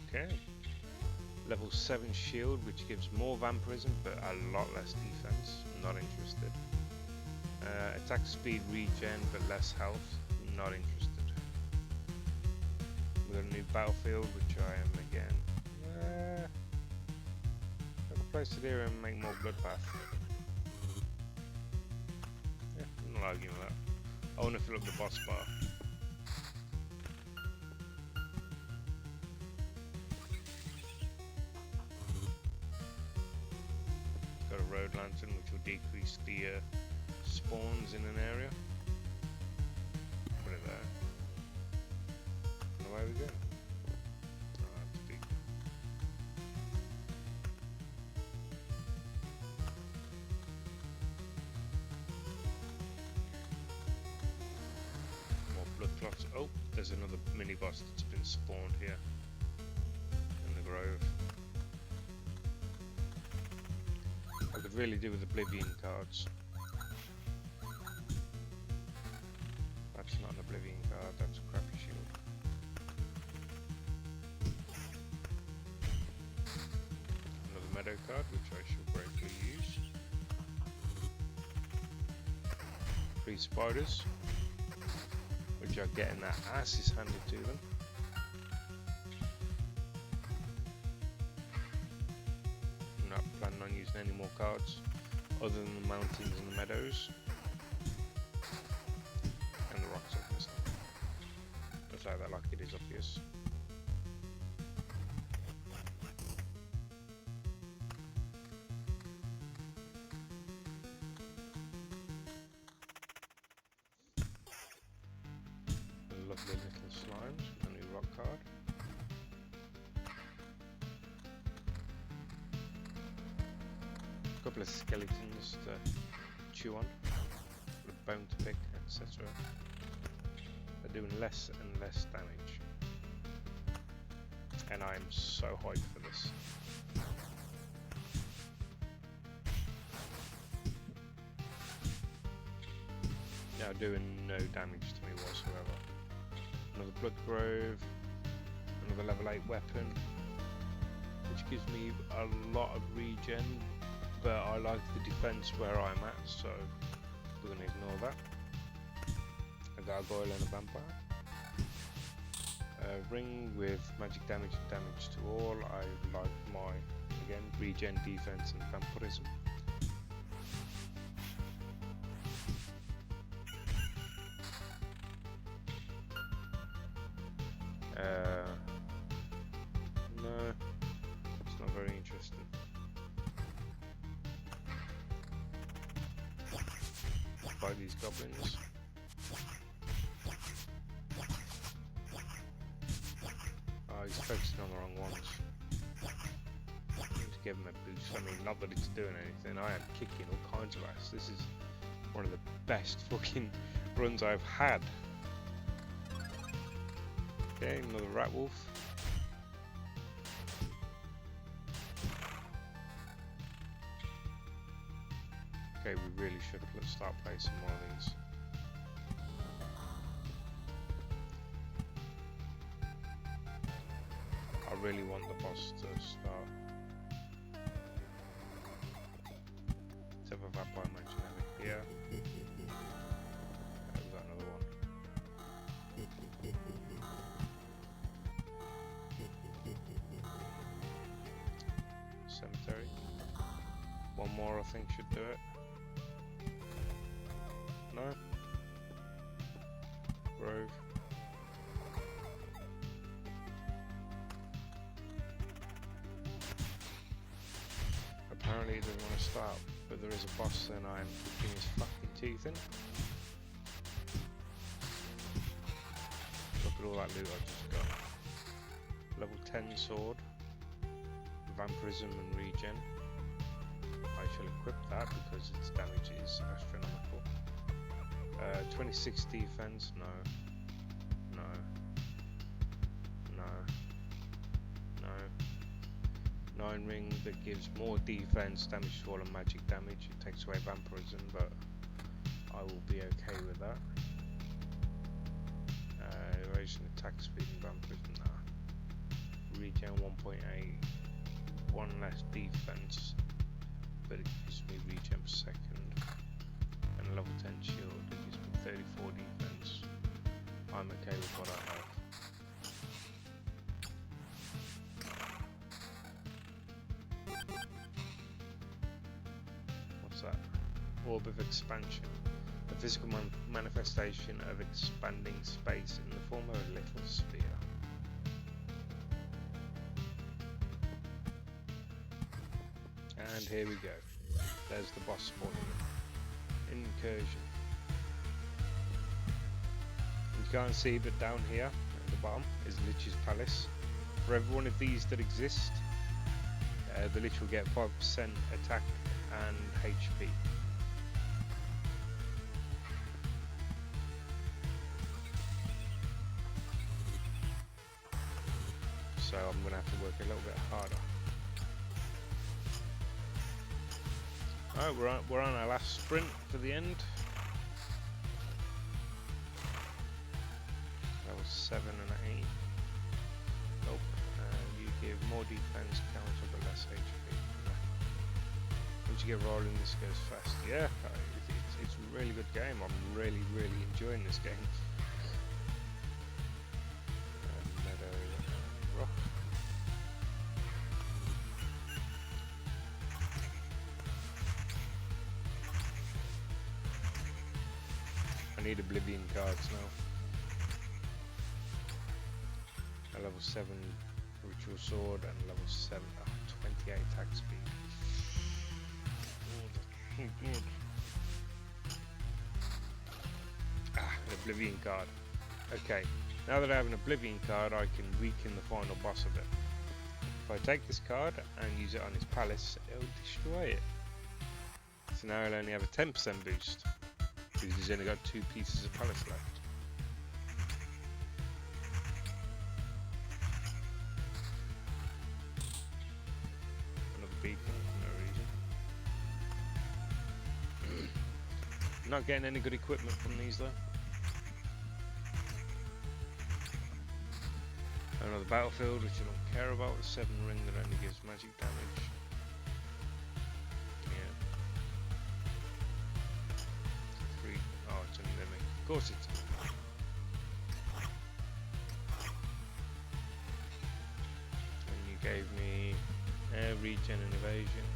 Okay. Level 7 shield, which gives more vampirism, but a lot less defense. Not interested. Attack speed regen, but less health. Not interested. We've got a new battlefield, which I am again. I'll place it here and make more bloodbath. Yeah, I'm not arguing with that. I want to fill up the boss bar. Got a road lantern, which will decrease the spawns in an area. Put it there. And away we go. Oh, that's big. More blood clots. Oh, there's another mini boss that's been spawned here in the grove. I could really do with Oblivion cards. That's not an Oblivion card, that's a crappy shield. Another meadow card, which I shall greatly use. 3 spiders, which are getting their asses handed to them. I'm not planning on using any more cards other than the mountains and the meadows. And the rocks, obviously. Just like that, like it is obvious. A lovely little slimes, a new rock card. A couple of skeletons to chew on, a bone to pick, etc. They're doing less and less damage, and I am so hyped for this. Now doing no damage to me whatsoever. Another blood grove, another level 8 weapon, which gives me a lot of regen, but I like the defense where I'm at, so we're going to ignore that. A gargoyle and a vampire. A ring with magic damage and damage to all. I like my, again, regen, defense and vampirism. No, it's not very interesting. Fight these goblins. Oh, he's focusing on the wrong ones. Just give him a boost. I mean, not that it's doing anything. I am kicking all kinds of ass. This is one of the best fucking runs I've had. Okay, another rat wolf. Okay, we really should have start placing more of these. I really want the boss to start. Let's have a vampire mention over here. We've got another one. Cemetery. One more I think should do it. No? Grove. Apparently it doesn't want to start, but there is a boss and I'm kicking his fucking teeth in. with all that loot I just got. Level 10 sword, vampirism and regen. I shall equip that because its damage is astronomical. 26 defense, no. 9 ring that gives more defense, damage to all and magic damage. It takes away vampirism, but I will be okay with that. Evasion, attack speed and vampirism, nah. Regen 1.8, 1 less defense, but it gives me regen per second. And a level 10 shield, it gives me 34 defense. I'm okay with what I have. Orb of expansion, a physical manifestation of expanding space in the form of a little sphere. And here we go. There's the boss spawning. Incursion. You can't see, but down here at the bottom is Lich's Palace. For every one of these that exist, the Lich will get 5% attack and HP. So I'm going to have to work a little bit harder. Alright, we're on our last sprint to the end. That was 7 and 8. Nope. You give more defense, counter, but less HP. Once you get rolling, this goes fast. Yeah, it's a really good game. I'm really enjoying this game. I need Oblivion cards now. A level 7 Ritual Sword and level 7, 28 attack speed. Oh, that's so good. An Oblivion card. Okay, now that I have an Oblivion card, I can weaken the final boss of it. If I take this card and use it on his palace, it'll destroy it. So now I'll only have a 10% boost, because he's only got 2 pieces of palace left. Another beacon for no reason. Not getting any good equipment from these though. Another battlefield, which I don't care about, a 7 ring that only gives magic damage. Yeah. 3, oh, it's a mimic. Of course it's a mimic. And you gave me air regen and evasion,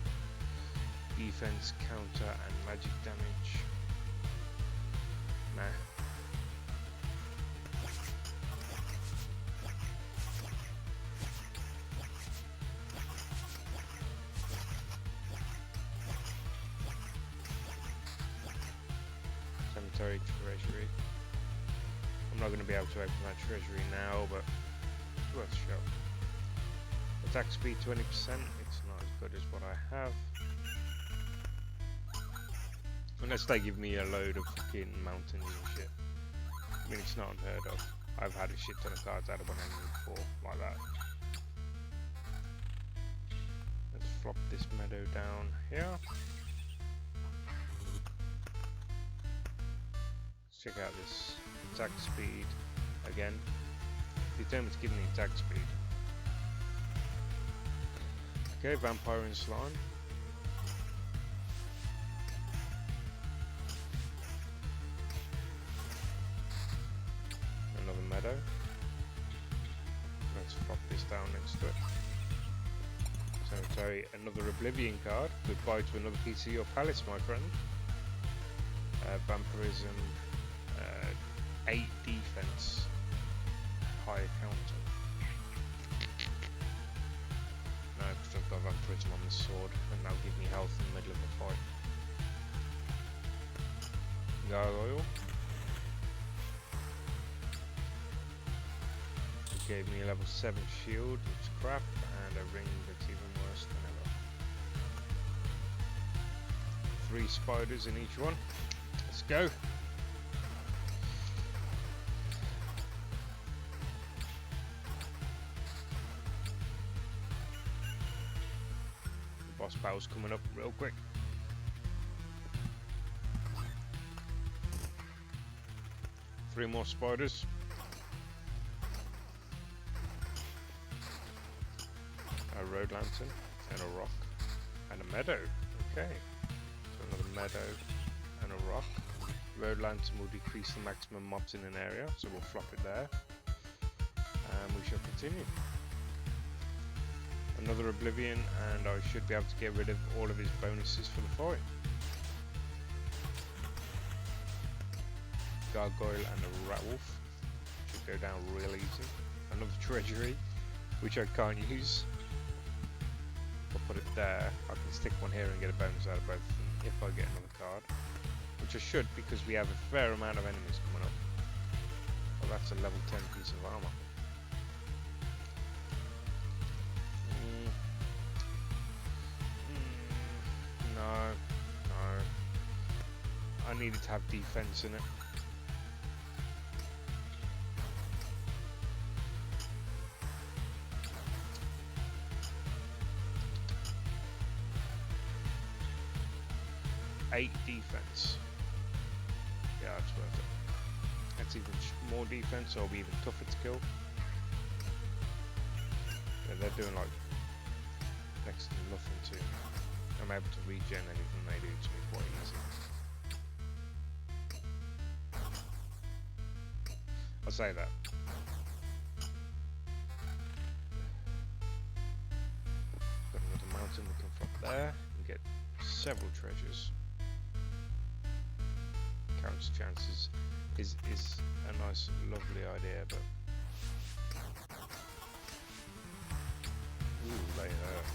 defense, counter, and magic damage. Nah. Cemetery treasury. I'm not going to be able to open that treasury now, but it's worth a shot. Attack speed 20%. It's not as good as what I have. Unless they give me a load of fucking mountains and shit. I mean, it's not unheard of. I've had a shit ton of cards out of one enemy before, like that. Let's flop this meadow down here. Let's check out this attack speed again. Determined to give me attack speed. Okay, Vampire and Slime. Another meadow. Let's flop this down next to it. Cemetery, another Oblivion card. Goodbye to another piece of your palace, my friend. Vampirism, 8 defense, higher counter. No, because I've got vampirism on the sword, and that'll give me health in the middle of a fight. Gargoyle. gave me a level 7 shield, which is crap, and a ring that's even worse than ever. 3 spiders in each one. Let's go. The boss battle's coming up real quick. Three more spiders. A road lantern and a rock and a meadow. Okay, so another meadow and a rock. Road lantern will decrease the maximum mobs in an area, so we'll flop it there. And we shall continue. Another oblivion, and I should be able to get rid of all of his bonuses for the fight. Gargoyle and a rat wolf should go down real easy. Another treasury, which I can't use. I'll put it there. I can stick one here and get a bonus out of both of them if I get another card, which I should, because we have a fair amount of enemies coming up. Well, that's a level 10 piece of armor. No. I needed to have defense in it. Eight defense. Yeah, that's worth it. That's even more defense, so it'll be even tougher to kill. Yeah, they're doing like next to nothing to me. I'm able to regen anything they do to me quite easy. I'll say that. Got another mountain we can flop there and get several treasures. Counts chances is a nice, lovely idea, but ooh, they hurt.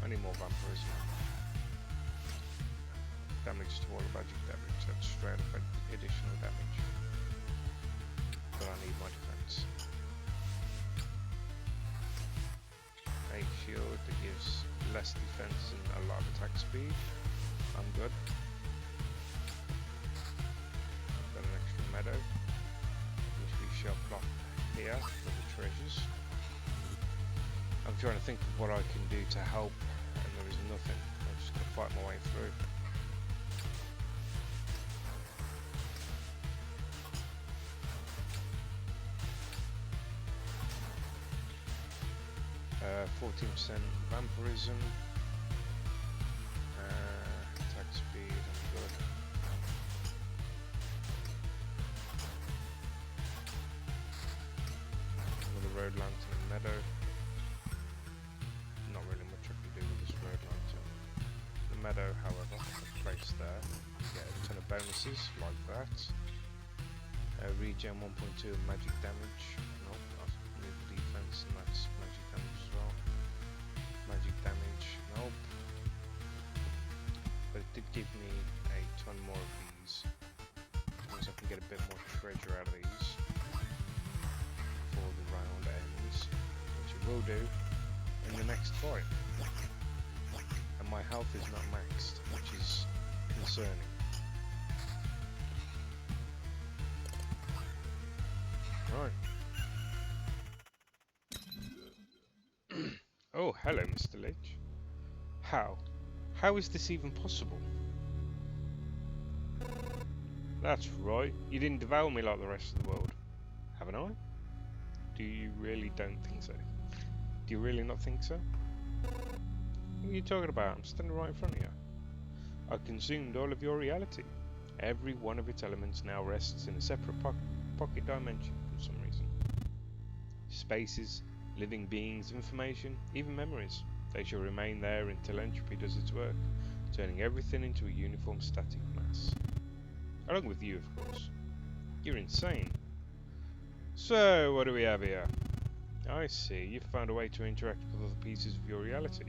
I need more vampirism. Damage to all the magic damage. That's straight up additional damage. But I need my defense. A shield that gives less defense and a lot of attack speed. I'm good. I've got an extra meadow, which we shall plop here for the treasures. I'm trying to think of what I can do to help, and there is nothing. I'm just going to fight my way through. Uh, 14% vampirism, attack speed, I'm good. Another road lantern and meadow. Not really much I can do with this road lantern. The meadow, however, I've placed there. Get a ton of bonuses like that. Regen 1.2 of magic damage. Nope, I've moved defense and that's magic damage as well. Magic damage, nope. But it did give me a ton more of these. That means I can get a bit more treasure out of these before the round ends, which it will do in the next fight. And my health is not maxed, which is concerning. Right. Oh, hello, Mr. Lich. How? How is this even possible? That's right. You didn't devour me like the rest of the world. Haven't I? Do you really don't think so? Do you really not think so? What are you talking about? I'm standing right in front of you. I consumed all of your reality. Every one of its elements now rests in a separate pocket dimension for some reason. Spaces, living beings, information, even memories. They shall remain there until entropy does its work, turning everything into a uniform static mass. Along with you, of course. You're insane. So, what do we have here? I see, you've found a way to interact with other pieces of your reality,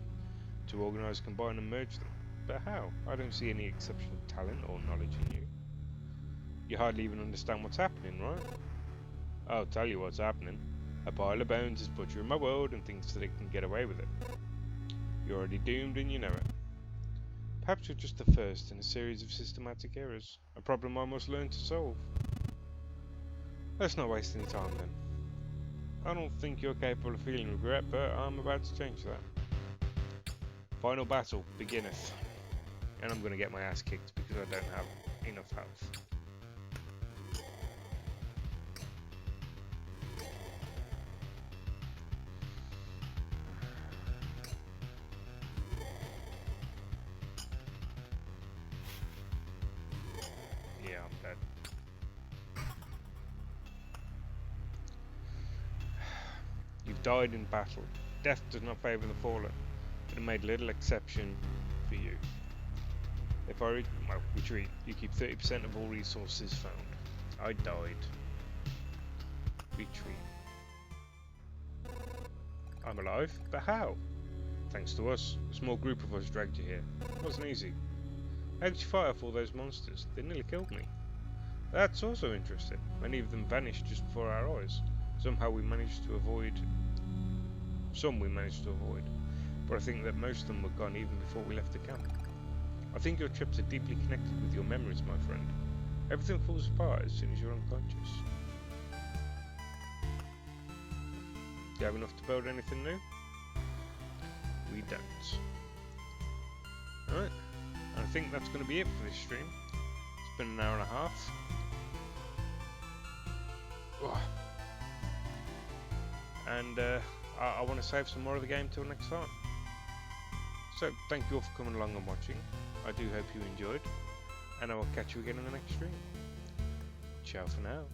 to organise, combine and merge them. but how? I don't see any exceptional talent or knowledge in you. You hardly even understand what's happening, right? I'll tell you what's happening. A pile of bones is butchering my world and thinks that it can get away with it. You're already doomed and you know it. Perhaps you're just the first in a series of systematic errors, a problem I must learn to solve. Let's not waste any time then. I don't think you're capable of feeling regret, but I'm about to change that. Final battle beginneth. And I'm going to get my ass kicked because I don't have enough health. Yeah, I'm dead. You've died in battle. Death does not favour the fallen, but it made little exception for you. If I retreat, you keep 30% of all resources found. I died. Retreat. I'm alive, but how? Thanks to us. A small group of us dragged you here. It wasn't easy. How did you fight off all those monsters? They nearly killed me. That's also interesting. Many of them vanished just before our eyes. Somehow we managed to avoid. Some we managed to avoid. But I think that most of them were gone even before we left the camp. I think your trips are deeply connected with your memories, my friend. Everything falls apart as soon as you're unconscious. Do you have enough to build anything new? We don't. Alright, I think that's going to be it for this stream. It's been an hour and a half. Oh. And I want to save some more of the game till next time. So, thank you all for coming along and watching. I do hope you enjoyed. And I will catch you again in the next stream. Ciao for now.